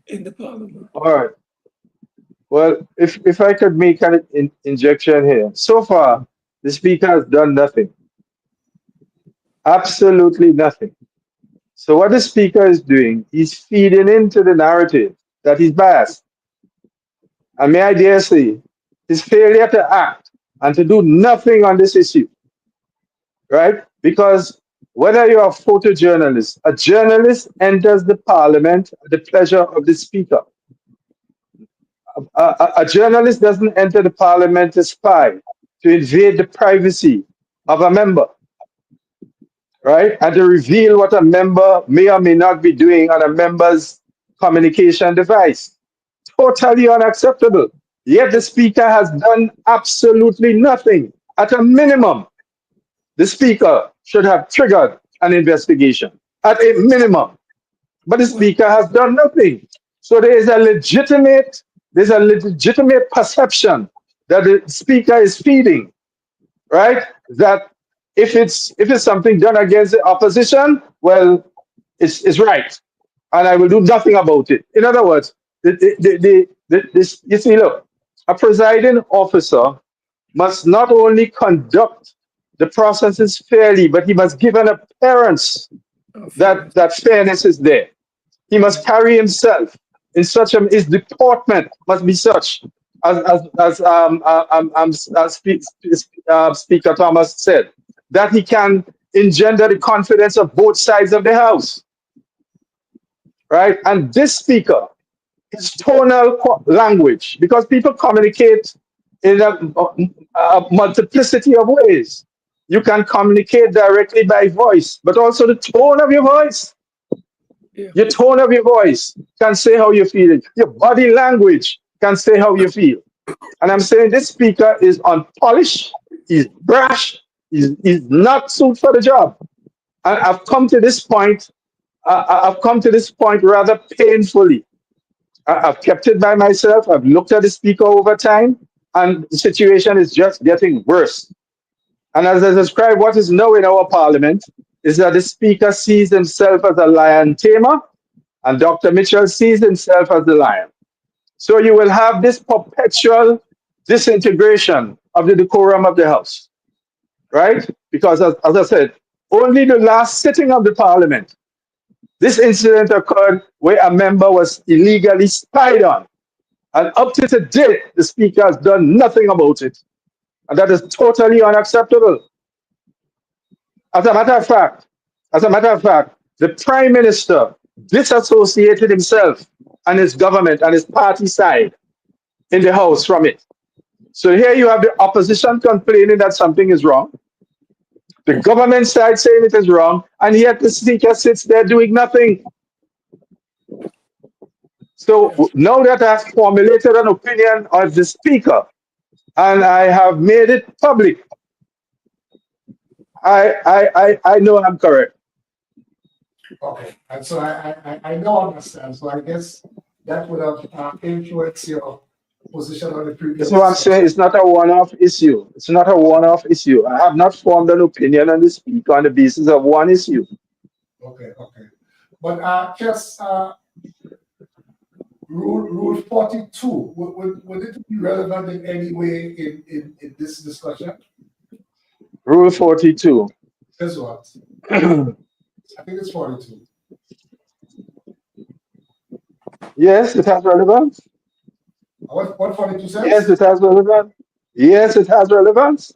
in the parliament. All right. Well, if I could make an injection here. So far, the speaker has done nothing. Absolutely nothing. So what the speaker is doing, he's feeding into the narrative that he's biased. And may I dare say, his failure to act and to do nothing on this issue, right? Because whether you're a photojournalist, a journalist enters the parliament at the pleasure of the speaker. A journalist doesn't enter the parliament to spy, to invade the privacy of a member, right? And to reveal what a member may or may not be doing on a member's communication device. Totally unacceptable. Yet the speaker has done absolutely nothing. At a minimum, the speaker should have triggered an investigation. At a minimum. But the speaker has done nothing. So there is a legitimate perception that the speaker is feeding, right? That if it's something done against the opposition, well, it's right, and I will do nothing about it. In other words, you see, look, a presiding officer must not only conduct the processes fairly, but he must give an appearance that fairness is there. He must carry himself in such his deportment must be such as Speaker Thomas said, that he can engender the confidence of both sides of the house, right? And this speaker, his tonal language, because people communicate in a multiplicity of ways. You can communicate directly by voice, but also the tone of your voice. Yeah. Your tone of your voice can say how you're feeling. Your body language can say how you feel. And I'm saying this speaker is unpolished, he's brash, he's not suited for the job. And I've come to this point, rather painfully. I've kept it by myself. I've looked at the speaker over time, and the situation is just getting worse. And as I describe what is now in our parliament, is that the speaker sees himself as a lion tamer, and Dr. Mitchell sees himself as the lion. So you will have this perpetual disintegration of the decorum of the House, right? Because as I said, only the last sitting of the parliament, this incident occurred where a member was illegally spied on. And up to today, the speaker has done nothing about it. And that is totally unacceptable. As a matter of fact, the Prime Minister disassociated himself and his government and his party side in the House from it. So here you have the opposition complaining that something is wrong, the government side saying it is wrong, and yet the speaker sits there doing nothing. So now that I've formulated an opinion of the speaker and I have made it public, I know I'm correct. Okay, and so I now understand. So I guess that would have influenced your position on the previous. That's what I'm saying. It's not a one-off issue. It's not a one-off issue. I have not formed an opinion on the speaker on the basis of one issue. Okay. But just Rule 42, would it be relevant in any way in this discussion? Rule 42. Says what? I think it's 42. Yes, it has relevance. What 42 says? Yes, it has relevance. Yes, it has relevance.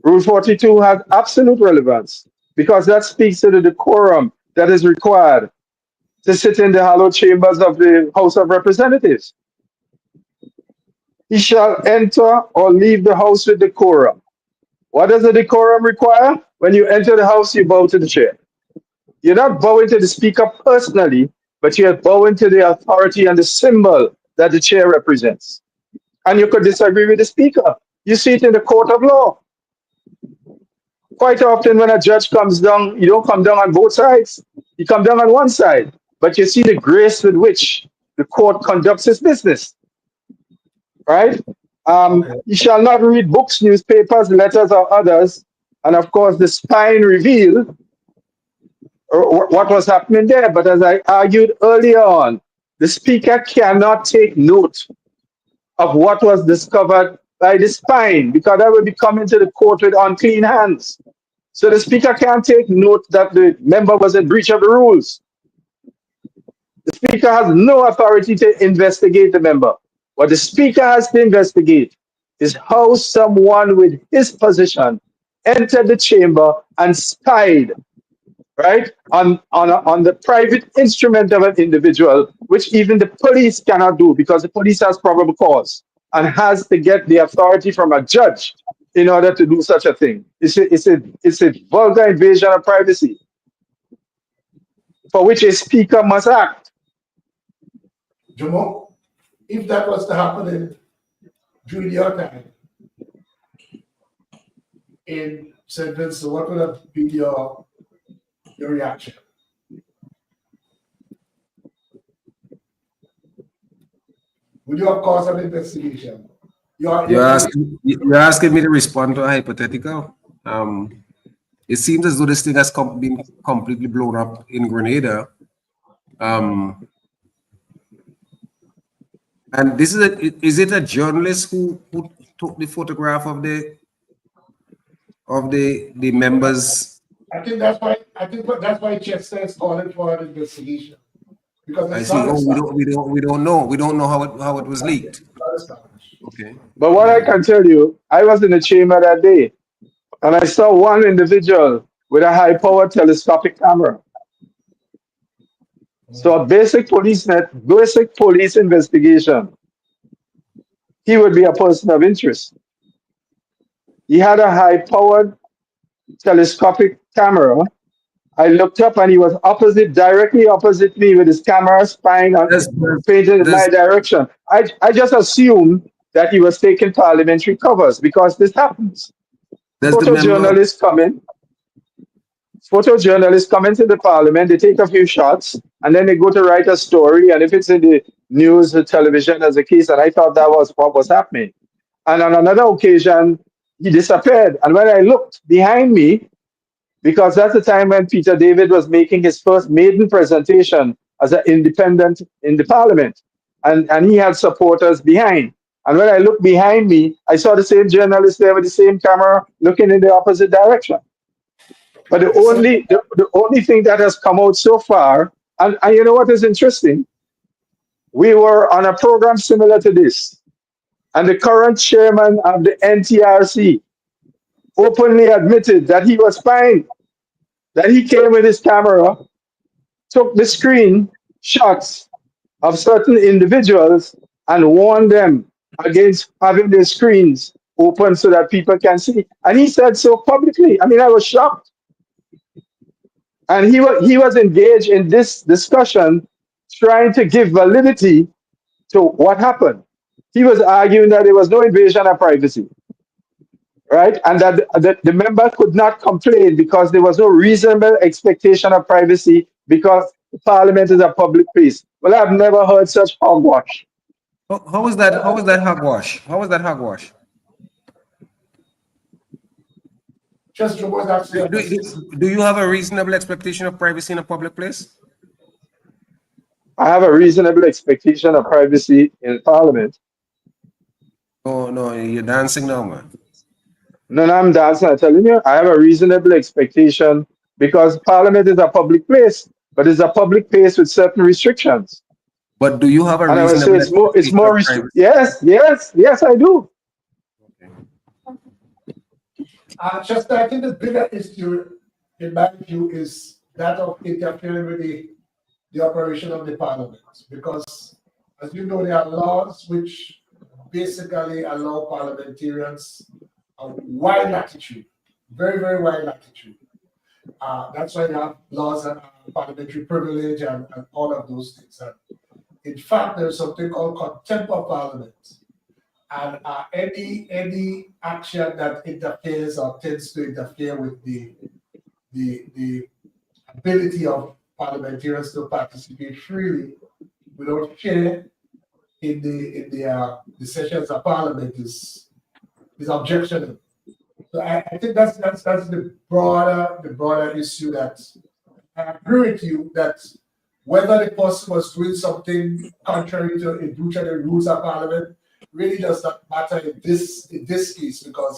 Rule 42 has absolute relevance because that speaks to the decorum that is required to sit in the hallowed chambers of the House of Representatives. He shall enter or leave the house with decorum. What does the decorum require? When you enter the house, you bow to the chair. You're not bowing to the speaker personally, but you're bowing to the authority and the symbol that the chair represents. And you could disagree with the speaker. You see it in the court of law. Quite often when a judge comes down, you don't come down on both sides. You come down on one side. But you see the grace with which the court conducts its business. Right? You shall not read books, newspapers, letters, or others. And of course, the spine revealed what was happening there. But as I argued earlier on, the speaker cannot take note of what was discovered by the spine, because that will be coming to the court with unclean hands. So the speaker can't take note that the member was in breach of the rules. The speaker has no authority to investigate the member. What the speaker has to investigate is how someone with his position entered the chamber and spied, right, on the private instrument of an individual, which even the police cannot do, because the police has probable cause and has to get the authority from a judge in order to do such a thing. It's a vulgar invasion of privacy for which a speaker must act. Jomo, if that was to happen during your time in St. Vincent, what would have been your reaction? Would you have caused an investigation? You're asking me to respond to a hypothetical. It seems as though this thing has been completely blown up in Grenada. And this is it a journalist who took the photograph of the members? I think that's why Chester is calling for an investigation. Because I see. Oh, we don't know. We don't know how it was leaked. Okay. But what I can tell you, I was in the chamber that day, and I saw one individual with a high-powered telescopic camera. So a basic police investigation, he would be a person of interest. He had a high-powered telescopic camera. I looked up and he was directly opposite me with his camera spying and painted in my direction. I just assumed that he was taking parliamentary covers, because this happens. Photojournalists come into the parliament, they take a few shots, and then they go to write a story, and if it's in the news, the television as a case, and I thought that was what was happening. And on another occasion, he disappeared. And when I looked behind me, because that's the time when Peter David was making his first maiden presentation as an independent in the parliament, and he had supporters behind. And when I looked behind me, I saw the same journalist there with the same camera looking in the opposite direction. But the only thing that has come out so far, and you know what is interesting? We were on a program similar to this, and the current chairman of the NTRC openly admitted that he was spying, that he came with his camera, took the screen shots of certain individuals and warned them against having their screens open so that people can see. And he said so publicly. I mean, I was shocked. And he was engaged in this discussion trying to give validity to what happened. He was arguing that there was no invasion of privacy, right? And that the member could not complain because there was no reasonable expectation of privacy because the parliament is a public place. Well, I've never heard such hogwash. How was that hogwash? How was that hogwash? Just do you have a reasonable expectation of privacy in a public place? I have a reasonable expectation of privacy in Parliament. Oh, no, you're dancing now, man. No, I'm dancing. I'm telling you, I have a reasonable expectation because Parliament is a public place, but it's a public place with certain restrictions. But do you have a reasonable expectation? It's more yes, I do. Just I think the bigger issue, in my view, is that of interfering with the operation of the parliament. Because, as you know, there are laws which basically allow parliamentarians a wide latitude, very, very wide latitude. That's why you have laws and parliamentary privilege and all of those things. And in fact, there's something called contempt of parliament. And any action that interferes or tends to interfere with the ability of parliamentarians to participate freely without fear in the sessions of parliament is objectionable. So I think that's the broader issue. That I agree with you that whether the person was doing something contrary to in breach of the rules of parliament really does not matter in this case, because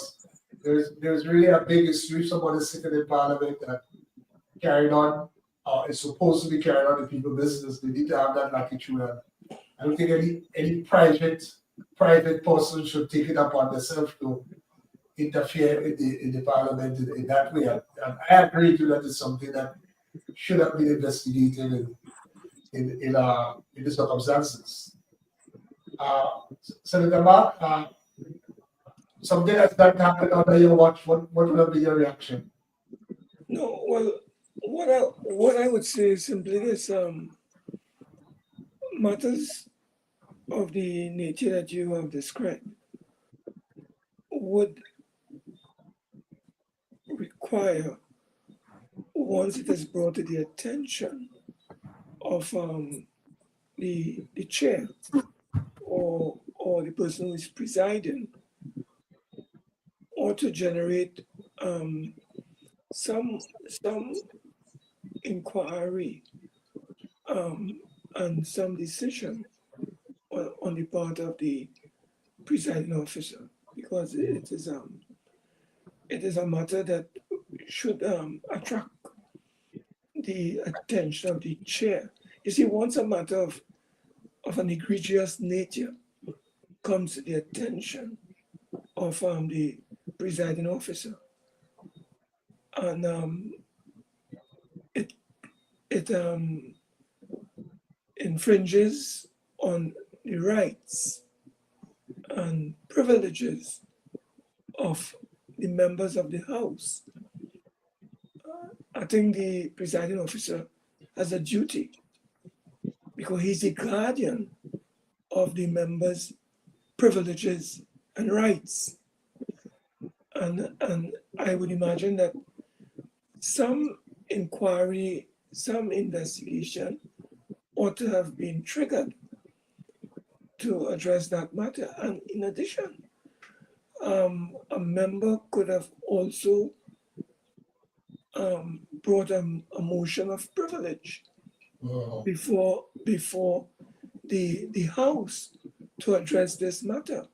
there's really a big issue if someone is sitting in parliament and carrying on is supposed to be carrying on the people's business. They need to have that latitude. And I don't think any private person should take it upon themselves to interfere in the parliament in that way. And I agree with you that it's something that should have been investigated in the circumstances. Senator Mark, something that's not happened under your watch, what would have been your reaction? No, well, what I would say is simply this: matters of the nature that you have described would require, once it is brought to the attention of the chair or the person who is presiding, or to generate some inquiry and some decision on the part of the presiding officer, because it is a matter that should attract the attention of the chair. You see, once a matter of an egregious nature comes to the attention of the presiding officer, and it infringes on the rights and privileges of the members of the House, I think the presiding officer has a duty, because he's the guardian of the members' privileges and rights. And I would imagine that some inquiry, some investigation ought to have been triggered to address that matter. And in addition, a member could have also brought a motion of privilege before the House to address this matter,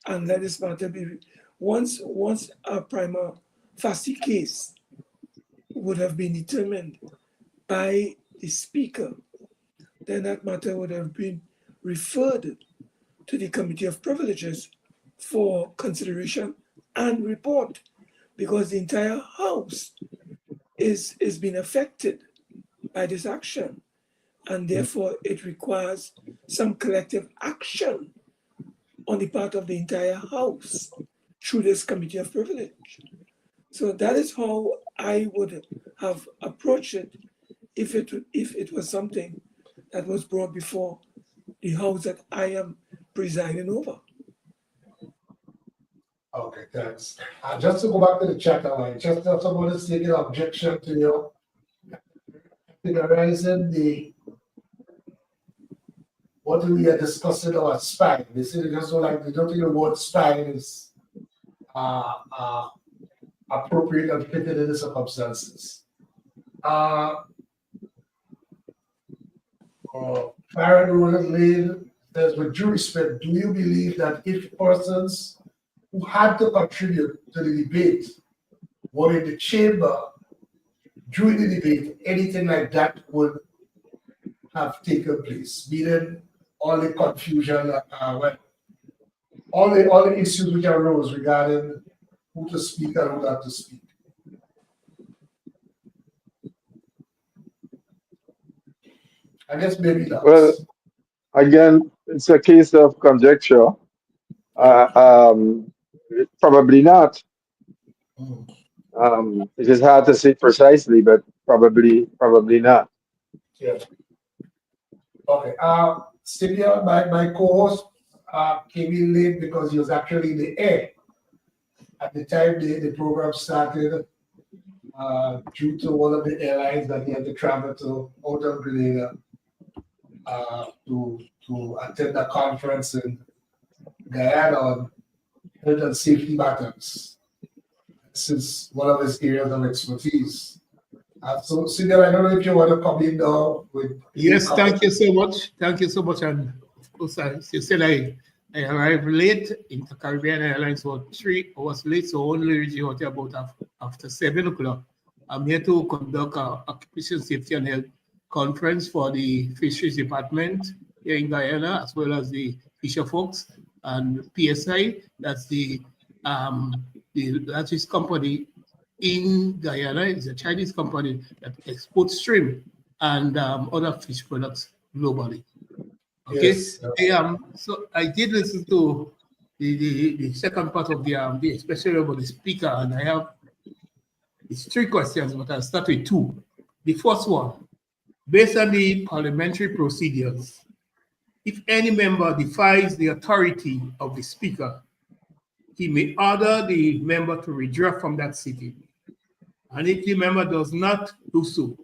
and let this matter be once a prima facie case would have been determined by the Speaker, then that matter would have been referred to the Committee of Privileges for consideration and report, because the entire House is being affected by this action, and therefore it requires some collective action on the part of the entire House through this Committee of Privilege. So that is how I would have approached it if it was something that was brought before the House that I am presiding over. Okay, thanks. Just to go back to the chat, just if someone is taking objection to you categorizing what we are discussing about spying. They say they just don't think the word spying is appropriate and fitted in the circumstances. Baron Roland Layne says, with due respect, do you believe that if persons who had to contribute to the debate were in the chamber during the debate, anything like that would have taken place? Meaning all the confusion, all the issues which arose regarding who to speak and who not to speak. I guess maybe not. Well, again, it's a case of conjecture. Uh, um, Probably not. Mm. It is hard to say precisely, but probably not. Yeah. Okay. Simeon, my co-host came in late because he was actually in the air at the time the program started due to one of the airlines that he had to travel to out of Grenada to attend a conference in Guyana on health and safety matters. This is one of his areas of expertise. So, Simeon, I don't know if you want to come in now with Yes, thank you so much. Thank you so much. And of course, as you said, I arrived late. Inter Caribbean Airlines was 3 hours late, so only reached out here about after 7 o'clock. I'm here to conduct a occupation safety and health conference for the fisheries department here in Guyana, as well as the fisher folks and PSI. That's the largest company in Guyana. It's a Chinese company that exports shrimp and other fish products globally. Okay. Yes. So I did listen to the second part of the especially about the speaker, and I have it's 3 questions, but I'll start with 2. The first one, based on the parliamentary procedures, if any member defies the authority of the speaker, he may order the member to withdraw from that sitting. And if the member does not do so,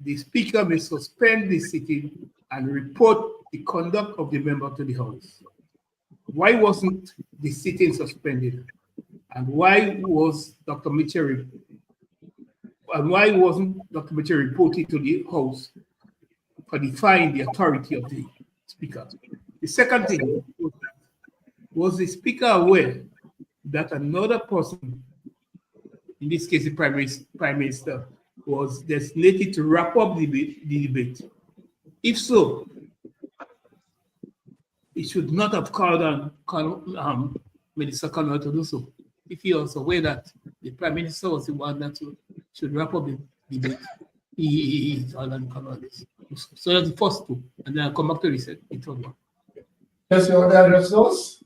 the speaker may suspend the sitting and report the conduct of the member to the House. Why wasn't the sitting suspended? And why was Dr. Mitchell reported to the House for defying the authority of the speaker? The second thing was the speaker aware that another person, in this case the Prime Minister, was designated to wrap up the debate? If so, he should not have called on Minister Connell to do so. If he was aware that the Prime Minister was the one that should wrap up the debate, he called on Connell. So that's the first 2, and then I'll come back to the third one. Yes, you want to address those?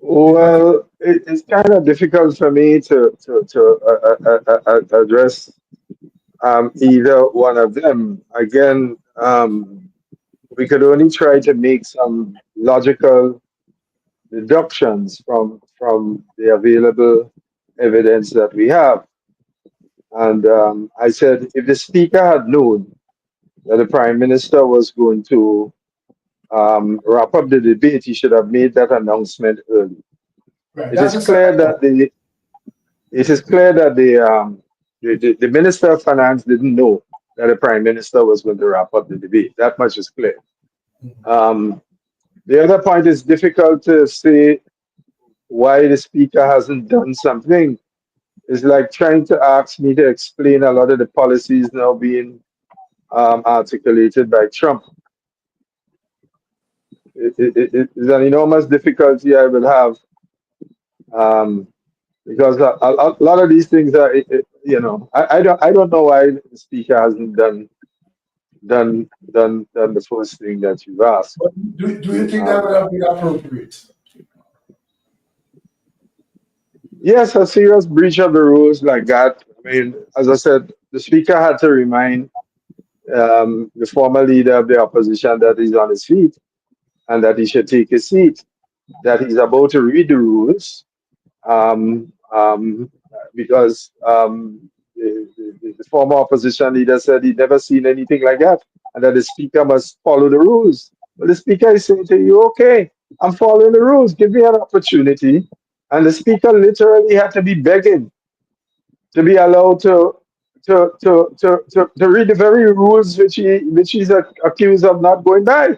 Well, it's kind of difficult for me to address either one of them. Again, we could only try to make some logical deductions from the available evidence that we have. And I said, if the speaker had known that the Prime Minister was going to wrap up the debate, he should have made that announcement early. Right. It is clear that the Minister of Finance didn't know that the Prime Minister was going to wrap up the debate. That much is clear. The other point is difficult to say why the Speaker hasn't done something. It's like trying to ask me to explain a lot of the policies now being articulated by Trump. It is an enormous difficulty I will have because a lot of these things are, I don't know why the Speaker hasn't done the first thing that you've asked. Do you think that would have been appropriate? Yes, a serious breach of the rules like that. I mean, as I said, the Speaker had to remind the former leader of the opposition that he's on his feet and that he should take his seat, that he's about to read the rules, because the former opposition leader said he'd never seen anything like that, and that the Speaker must follow the rules. Well, the Speaker is saying to you, okay, I'm following the rules, give me an opportunity. And the Speaker literally had to be begging to be allowed to read the very rules which he's accused of not going by.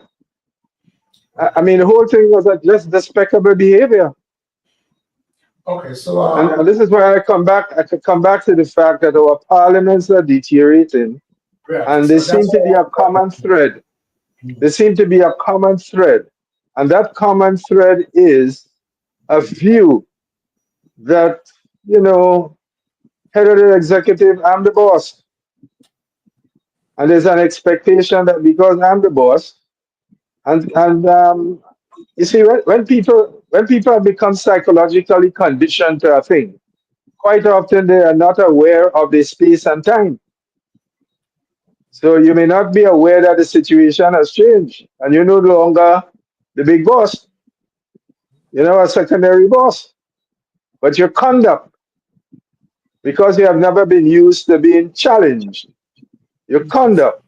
I mean, the whole thing was just despicable behavior. Okay, so and this is where I come back to the fact that our parliaments are deteriorating, and there seems to be a common thread. There seems to be a common thread, and that common thread is a view that, head of the executive, I'm the boss. And there's an expectation that because I'm the boss, and you see, when people have become psychologically conditioned to a thing, quite often they are not aware of the space and time. So you may not be aware that the situation has changed, and you're no longer the big boss. You're now a secondary boss. But your conduct, because you have never been used to being challenged, your conduct,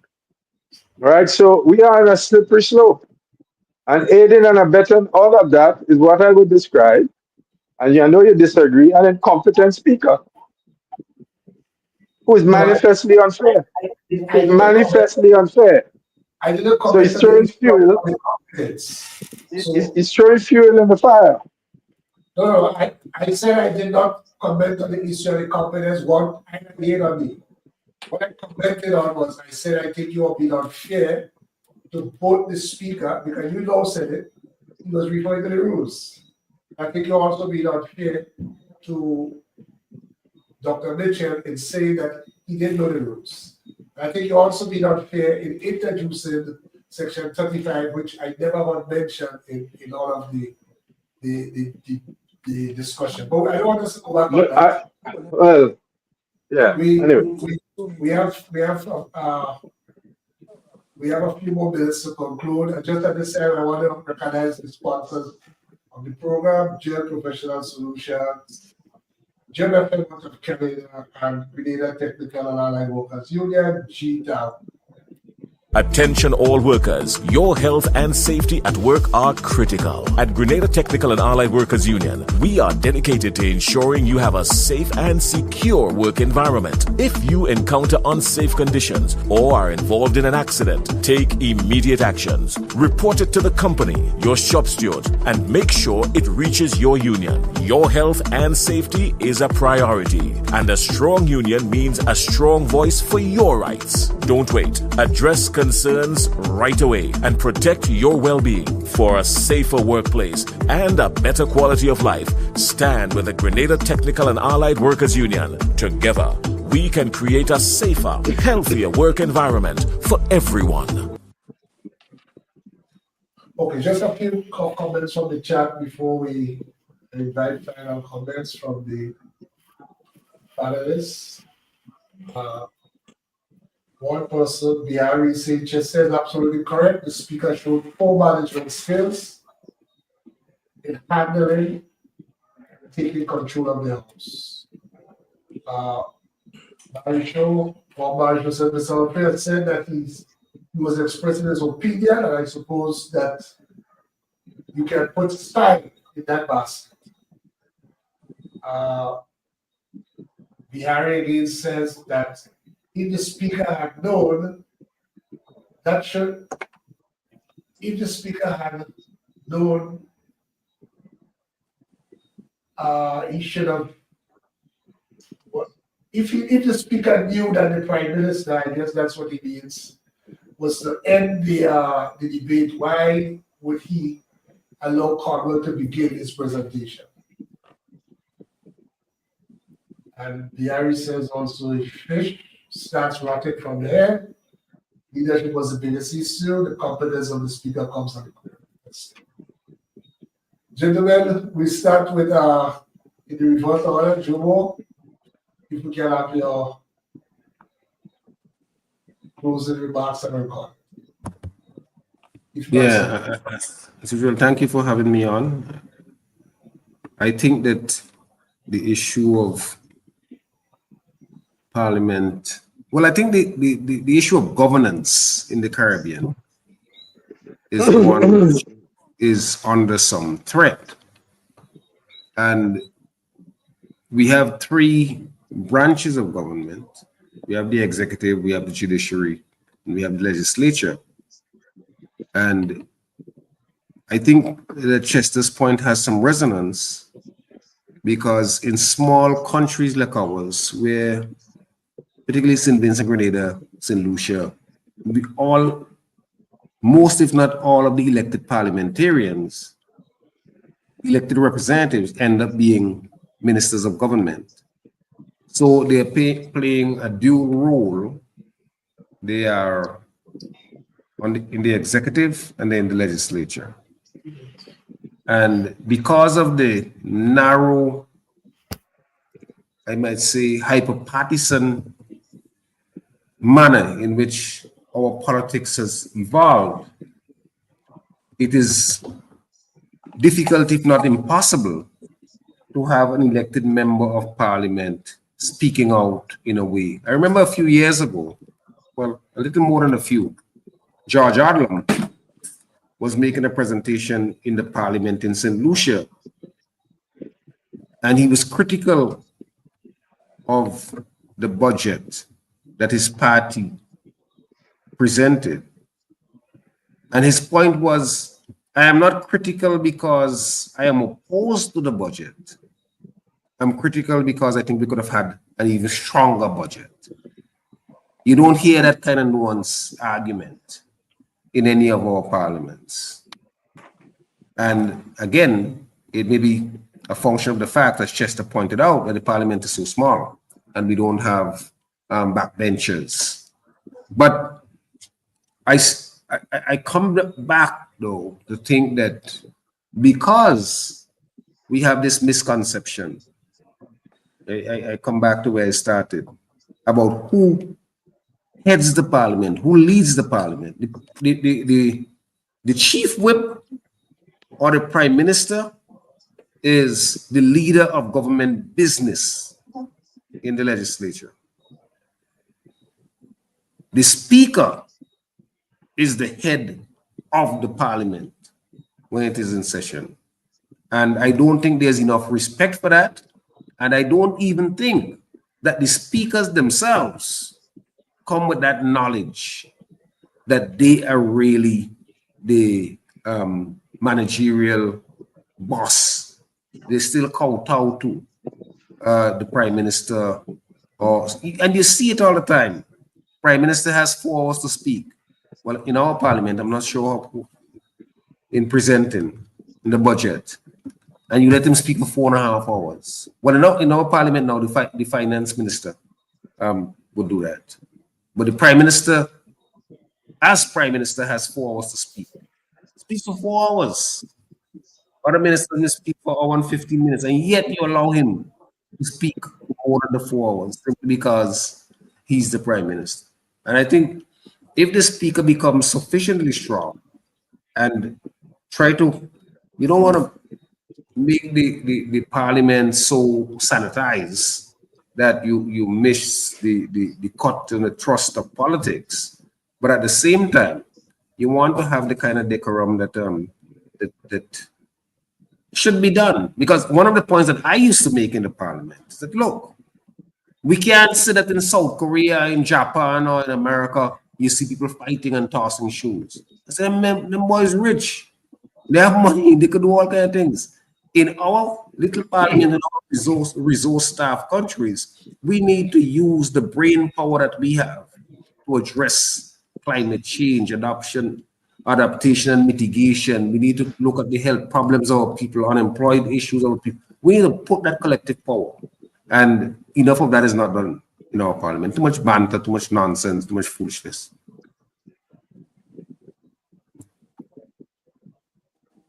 right? So we are on a slippery slope. And aiding and abetting all of that is what I would describe, and I know you disagree, an incompetent speaker who is No, manifestly unfair. I He's didn't comment. manifestly unfair. I didn't So comment he's on the throwing issue of fuel. public confidence. He's throwing fuel in the fire. No, I said I did not comment on the issue of the competence. What I made on me. What I commented on was I said I think you are being unfair to both the speaker, because you know said it, he was referring to the rules. I think you're also being unfair to Dr. Mitchell in saying that he didn't know the rules. I think you're also being unfair in introducing section 35, which I never want mentioned in all of the discussion. But I don't want us to go back on that. Well, yeah. Anyway, We have a few more minutes to conclude. And just at this time, I want to recognize the sponsors of the program: Jail Professional Solutions, GMFL of Canada, and Grenada Technical and Allied Workers Union, GTAL. Attention all workers, your health and safety at work are critical. At Grenada Technical and Allied Workers Union, we are dedicated to ensuring you have a safe and secure work environment. If you encounter unsafe conditions or are involved in an accident, take immediate actions. Report it to the company, your shop steward, and make sure it reaches your union. Your health and safety is a priority, and a strong union means a strong voice for your rights. Don't wait. Address concerns right away and protect your well-being. For a safer workplace and a better quality of life, stand with the Grenada Technical and Allied Workers Union. Together, we can create a safer, healthier work environment for everyone. Okay, just a few comments from the chat before we invite final comments from the panelists. One person, Biari Sanchez, says absolutely correct. The speaker showed poor management skills in handling and taking control of the house. Marisho said Mr. Humphrey said that he was expressing his opinion, and I suppose that you can put style in that basket. Bihari again says that if the speaker had known if the speaker had known, he should have. If the speaker knew that the prime minister, I guess that's what he means, was to end the debate, why would he allow Cornwall to begin his presentation? And Biari says also, if fish starts rotting from there, leadership was the biggest issue. The competence of the speaker comes on the Gentlemen, we start with in the reverse order. Jomo, if we can have your closing remarks and record. Yeah, as usual, thank you for having me on. I think that the issue of Parliament, well, I think the issue of governance in the Caribbean is one which is under some threat. And we have three branches of government. We have the executive, we have the judiciary, and we have the legislature. And I think that Chester's point has some resonance, because in small countries like ours, where particularly St. Vincent, Grenada, St. Lucia, most if not all of the elected parliamentarians, elected representatives, end up being ministers of government. So they're playing a dual role they are in the executive and they're in the legislature. And because of the narrow, I might say, hyper-partisan manner in which our politics has evolved, it is difficult, if not impossible, to have an elected member of parliament speaking out in a way. I remember a few years ago, well, a little more than a few, George Odlum was making a presentation in the parliament in St. Lucia, and he was critical of the budget that his party presented. And his point was, I am not critical because I am opposed to the budget. I'm critical because I think we could have had an even stronger budget. You don't hear that kind of nuanced argument in any of our parliaments. And again, it may be a function of the fact, as Chester pointed out, that the parliament is so small and we don't have backbenchers. But I come back, though, to think that because we have this misconception, I come back to where I started, about who heads the parliament, who leads the parliament. The chief whip or the prime minister is the leader of government business in the legislature. The speaker is the head of the parliament when it is in session. And I don't think there's enough respect for that. And I don't even think that the speakers themselves come with that knowledge that they are really the managerial boss. They still kowtow to the prime minister, and you see it all the time. Prime minister has 4 hours to speak. Well, in our parliament, I'm not sure in presenting in the budget, and you let him speak for 4.5 hours. Well, in our parliament now, the finance minister would do that. But the prime minister, as prime minister, has 4 hours to speak. Speaks for 4 hours. Other ministers will speak for 1 hour and 15 minutes, and yet you allow him to speak more than the 4 hours simply because he's the prime minister. And I think if the speaker becomes sufficiently strong and you don't want to make the parliament so sanitized that you miss the cut and the thrust of politics, but at the same time, you want to have the kind of decorum that should be done. Because one of the points that I used to make in the parliament is that, look, we can't say that in South Korea, in Japan, or in America, you see people fighting and tossing shoes. I said, them boys rich. They have money. They could do all kinds of things. In our little parliament and our resource staff countries, we need to use the brain power that we have to address climate change, adaptation and mitigation. We need to look at the health problems of our people, unemployed issues of our people. We need to put that collective power. And enough of that is not done in our parliament. Too much banter, too much nonsense, too much foolishness.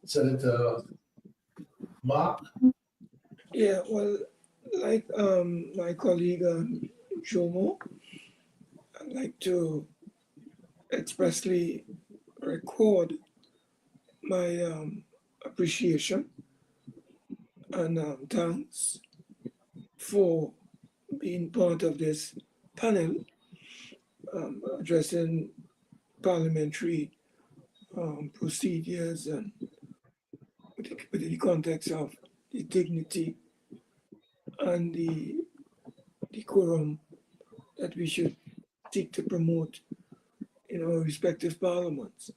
Senator Mark? Yeah, well, like my colleague Jomo, I'd like to expressly record my appreciation and thanks for being part of this panel addressing parliamentary procedures and within the context of the dignity and the decorum that we should seek to promote in our respective parliaments.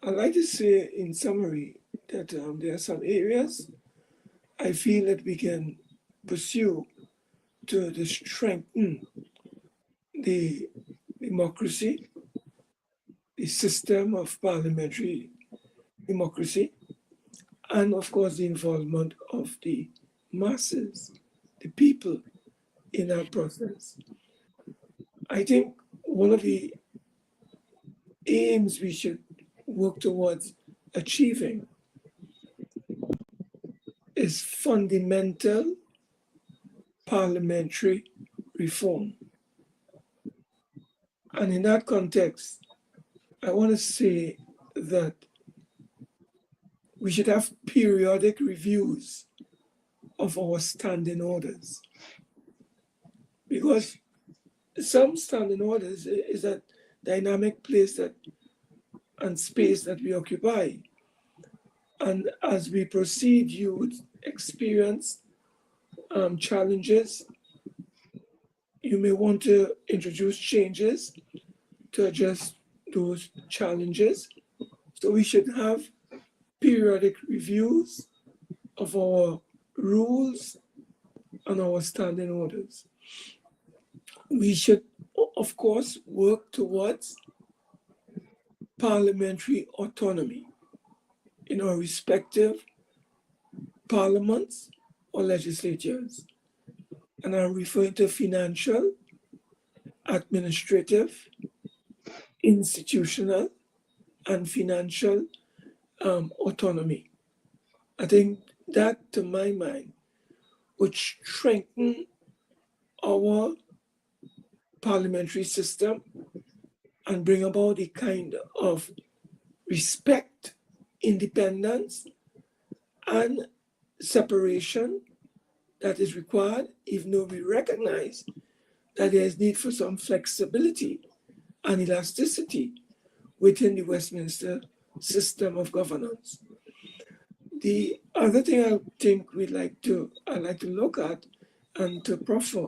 I'd like to say in summary that there are some areas I feel that we can pursue to strengthen the democracy, the system of parliamentary democracy, and of course the involvement of the masses, the people in that process. I think one of the aims we should work towards achieving is fundamental parliamentary reform. And in that context, I want to say that we should have periodic reviews of our standing orders. Because some standing orders is that dynamic place and space that we occupy. And as we proceed, you would experience challenges. You may want to introduce changes to address those challenges. So we should have periodic reviews of our rules and our standing orders. We should, of course, work towards parliamentary autonomy in our respective parliaments or legislatures. And I'm referring to financial, administrative, institutional, and financial autonomy. I think that, to my mind, would strengthen our parliamentary system and bring about the kind of respect, independence, and separation that is required, even though we recognize that there is need for some flexibility and elasticity within the Westminster system of governance. The other thing I think I'd like to look at and to proffer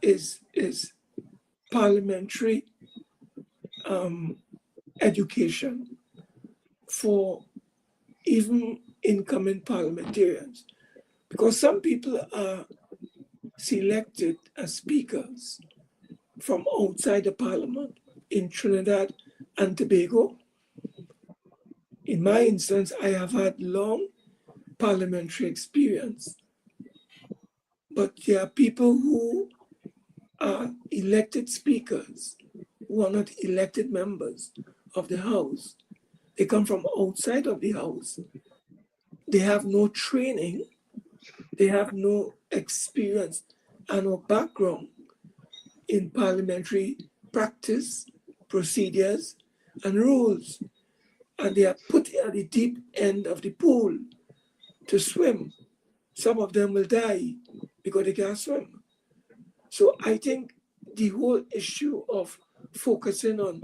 is parliamentary education for even incoming parliamentarians, because some people are selected as speakers from outside the parliament in Trinidad and Tobago. In my instance, I have had long parliamentary experience, but there are people who are elected speakers who are not elected members of the House. They come from outside of the House. They have no training. They have no experience and no background in parliamentary practice, procedures, and rules. And they are put at the deep end of the pool to swim. Some of them will die because they can't swim. So I think the whole issue of focusing on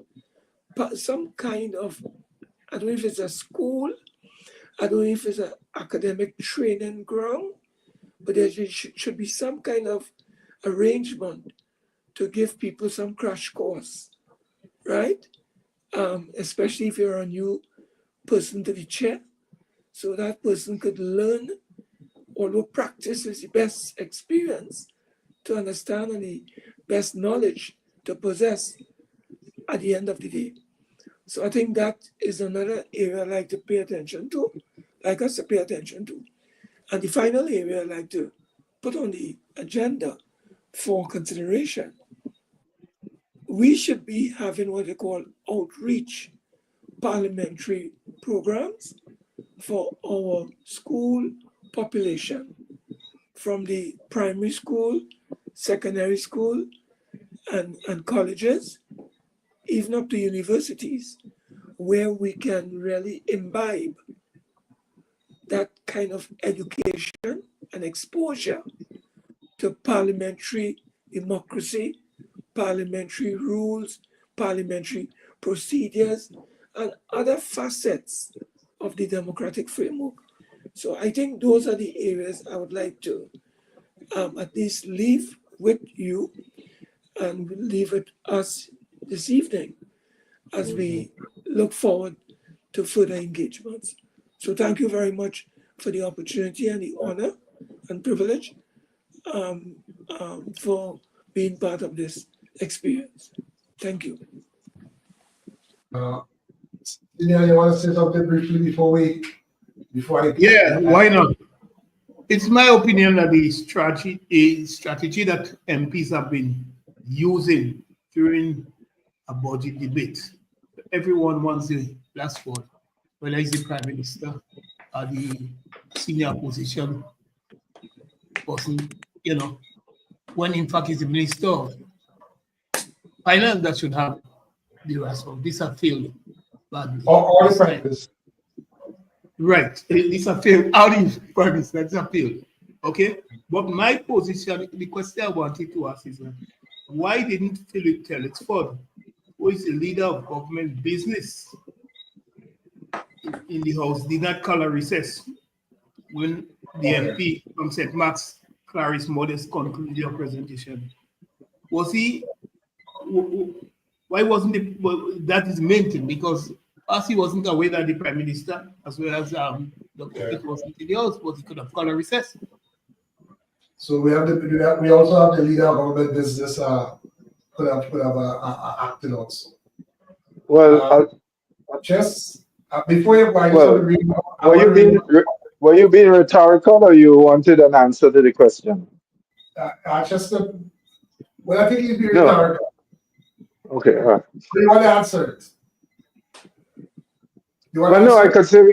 some kind of, I don't know if it's a school, I don't know if it's an academic training ground, but there should be some kind of arrangement to give people some crash course, right? Especially if you're a new person to the chair, so that person could learn, although practice is the best experience to understand and the best knowledge to possess at the end of the day. So I think that is another area I'd like to pay attention to, like us to pay attention to. And the final area I'd like to put on the agenda for consideration, we should be having what they call outreach parliamentary programs for our school population, from the primary school, secondary school, and colleges, even up to universities, where we can really imbibe that kind of education and exposure to parliamentary democracy, parliamentary rules, parliamentary procedures, and other facets of the democratic framework. So I think those are the areas I would like to at least leave with you and leave with us this evening as we look forward to further engagements. So thank you very much for the opportunity and the honor and privilege for being part of this experience. Thank you. Simeon, you want to say something briefly before I? Yeah, why not? It's my opinion that the strategy that MPs have been using during a budget debate, everyone wants the last word, whether it's the Prime Minister or the senior position person, you know, when in fact it's the Minister of Finance that should have the last word. This have failed badly. Or the Prime Minister. Right. This have failed. How do you Prime Minister? This have failed. Okay? But my position, the question I wanted to ask is, why didn't Philip Telexford, who is the leader of government business in the House, did not call a recess when the MP from St. Mark's, Clarice Modest, concluded your presentation? Was he, why wasn't it, well, that is the main thing, because as he wasn't aware that the Prime Minister, as well as Dr. Pitt wasn't in the House, but he could have called a recess. So we also have the leader of government business could have acted also. Well, just before you were you being rhetorical, or you wanted an answer to the question? Well, I think he's being rhetorical. Okay, all right. Do you want to answer it? I could say we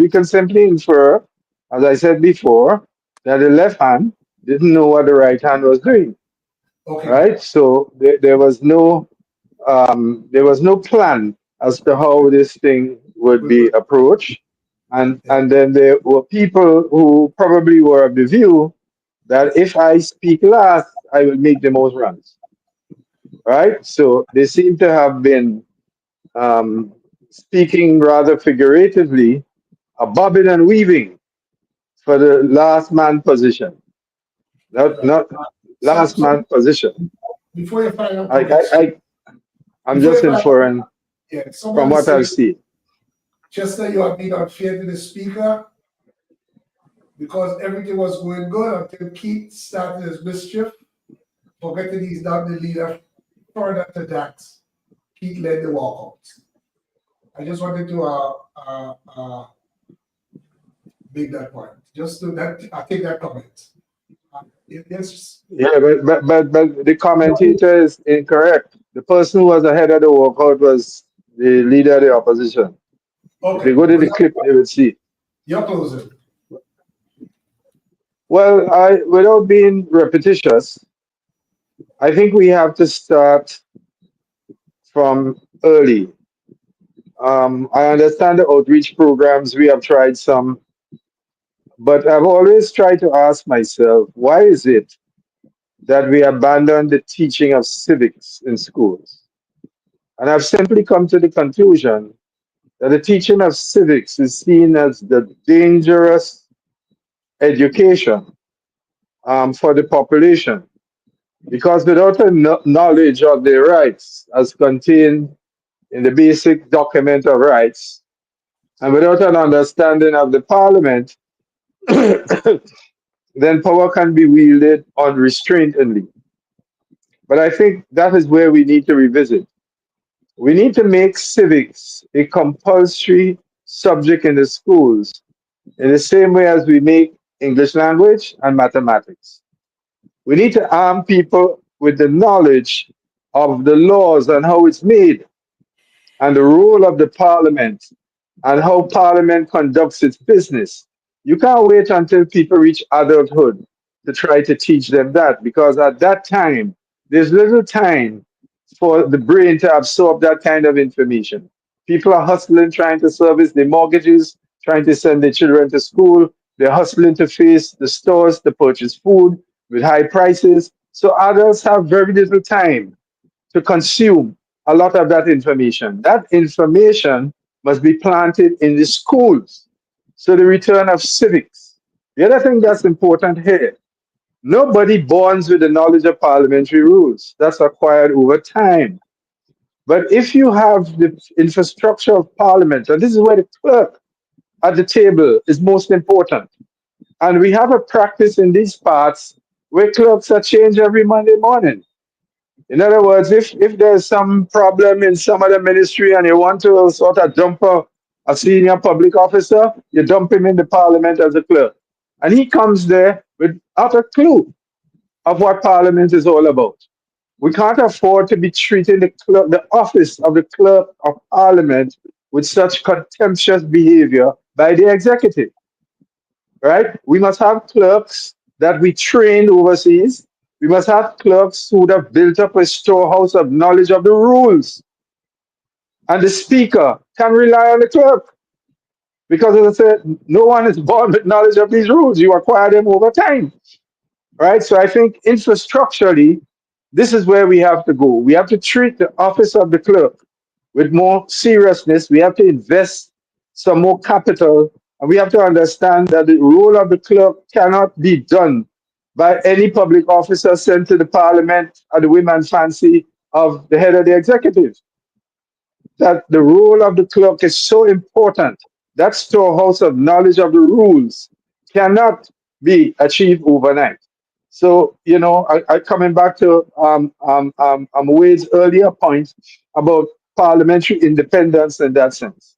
can simply infer, as I said before, that the left hand didn't know what the right hand was doing. Okay. Right? So there was no plan as to how this thing would be approached. And then there were people who probably were of the view that if I speak last, I will make the most runs. Right? So they seem to have been speaking rather figuratively, bobbing and weaving for the last man position. Not last man position. Before you find out, I'm just inferring from what I've seen. Just that you have been unfair to the speaker because everything was going good until Keith started his mischief, forgetting he's not the leader. Further to that, Keith led the walkout. I just wanted to make that point. Just to that, I take that comment. Yes. Yeah, but the commentator is incorrect. The person who was ahead of the walkout was the leader of the opposition. Okay. If you go to the clip, you will see. You're closing. Well, without being repetitious, I think we have to start from early. I understand the outreach programs, we have tried some, but I've always tried to ask myself, why is it that we abandon the teaching of civics in schools? And I've simply come to the conclusion that the teaching of civics is seen as the dangerous education for the population. Because without a knowledge of their rights as contained in the basic document of rights, and without an understanding of the parliament, then power can be wielded unrestrainedly. But I think that is where we need to revisit. We need to make civics a compulsory subject in the schools in the same way as we make English language and mathematics. We need to arm people with the knowledge of the laws and how it's made, and the role of the parliament, and how parliament conducts its business. You can't wait until people reach adulthood to try to teach them that, because at that time, there's little time for the brain to absorb that kind of information. People are hustling, trying to service their mortgages, trying to send their children to school. They're hustling to face the stores to purchase food with high prices. So adults have very little time to consume a lot of that information. That information must be planted in the schools. So the return of civics. The other thing that's important here, nobody borns with the knowledge of parliamentary rules. That's acquired over time. But if you have the infrastructure of parliament, and this is where the clerk at the table is most important. And we have a practice in these parts where clerks are changed every Monday morning. In other words, if there's some problem in some other ministry and you want to sort of dump a senior public officer, you dump him in the parliament as a clerk. And he comes there without a clue of what parliament is all about. We can't afford to be treating the office of the clerk of parliament with such contemptuous behavior by the executive, right? We must have clerks that we trained overseas. We must have clerks who would have built up a storehouse of knowledge of the rules. And the speaker can rely on the clerk. Because as I said, no one is born with knowledge of these rules. You acquire them over time, right? So I think infrastructurally, this is where we have to go. We have to treat the office of the clerk with more seriousness. We have to invest some more capital, and we have to understand that the role of the clerk cannot be done by any public officer sent to the parliament at the whim and fancy of the head of the executive. That the role of the clerk is so important. That storehouse of knowledge of the rules cannot be achieved overnight. So, you know, I coming back to Wade's earlier point about parliamentary independence in that sense.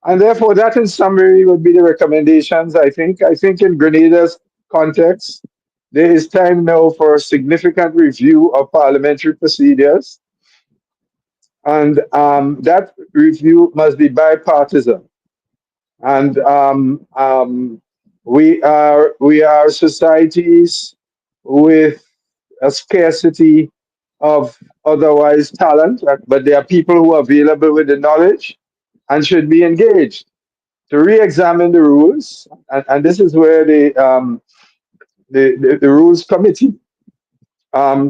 And therefore, that in summary would be the recommendations, I think. I think in Grenada's context, there is time now for a significant review of parliamentary procedures. And that review must be bipartisan. And we are societies with a scarcity of otherwise talent, but there are people who are available with the knowledge and should be engaged to re-examine the rules. And this is where the rules committee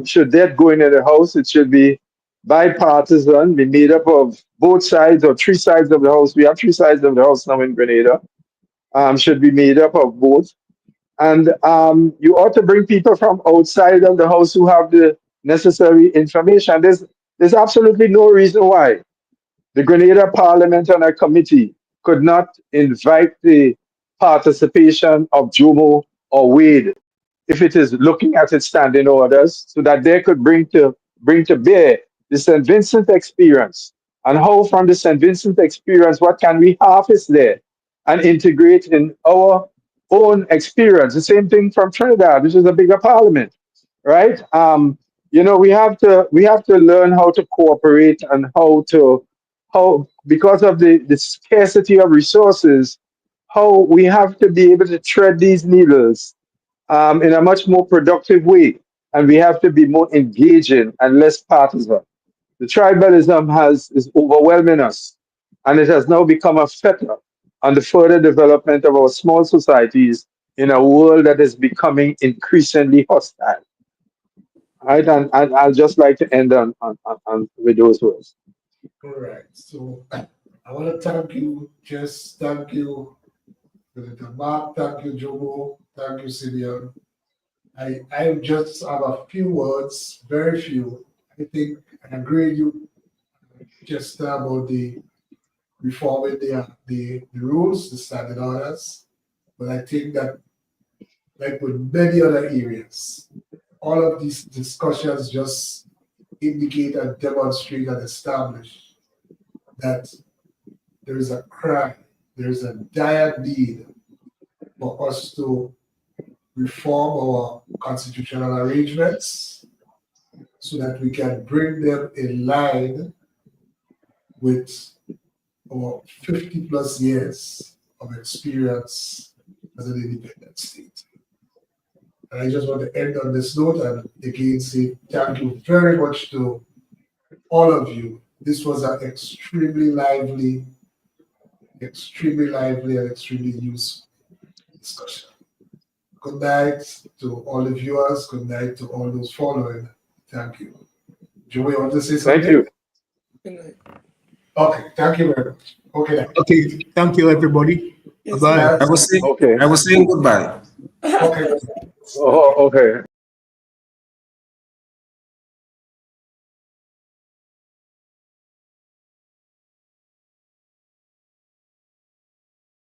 should that go into the House. It should be bipartisan, be made up of both sides or three sides of the House. We have three sides of the House now in Grenada. Should be made up of both. And you ought to bring people from outside of the House who have the necessary information. There's absolutely no reason why the Grenada Parliamentary Committee could not invite the participation of Jomo or Wade if it is looking at its standing orders, so that they could bring to bear the St. Vincent experience, and how from the St. Vincent experience, what can we harvest there and integrate in our own experience. The same thing from Trinidad, which is a bigger parliament, right? You know, we have to learn how to cooperate and how because of the scarcity of resources, how we have to be able to thread these needles in a much more productive way, and we have to be more engaging and less partisan. The tribalism is overwhelming us, and it has now become a fetter on the further development of our small societies in a world that is becoming increasingly hostile. Right, and I'll just like to end on with those words. All right. So I want to thank you. Just thank you, Mark. Thank you, Jomo. Thank you, Simeon. I just have a few words, very few. I think I agree with you just about the reforming the rules, the standing orders. But I think that, like with many other areas, all of these discussions just indicate and demonstrate and establish that there is a cry, there is a dire need for us to reform our constitutional arrangements so that we can bring them in line with our 50 plus years of experience as an independent state. And I just want to end on this note and again say thank you very much to all of you. This was an extremely lively and extremely useful discussion. Good night to all the viewers. Good night to all those following. Thank you. Joey, you want to say something? Thank you. Good night. Okay, thank you very much. Okay. Okay, thank you, everybody. Yes, Bye. I was saying goodbye. Okay. Oh, okay.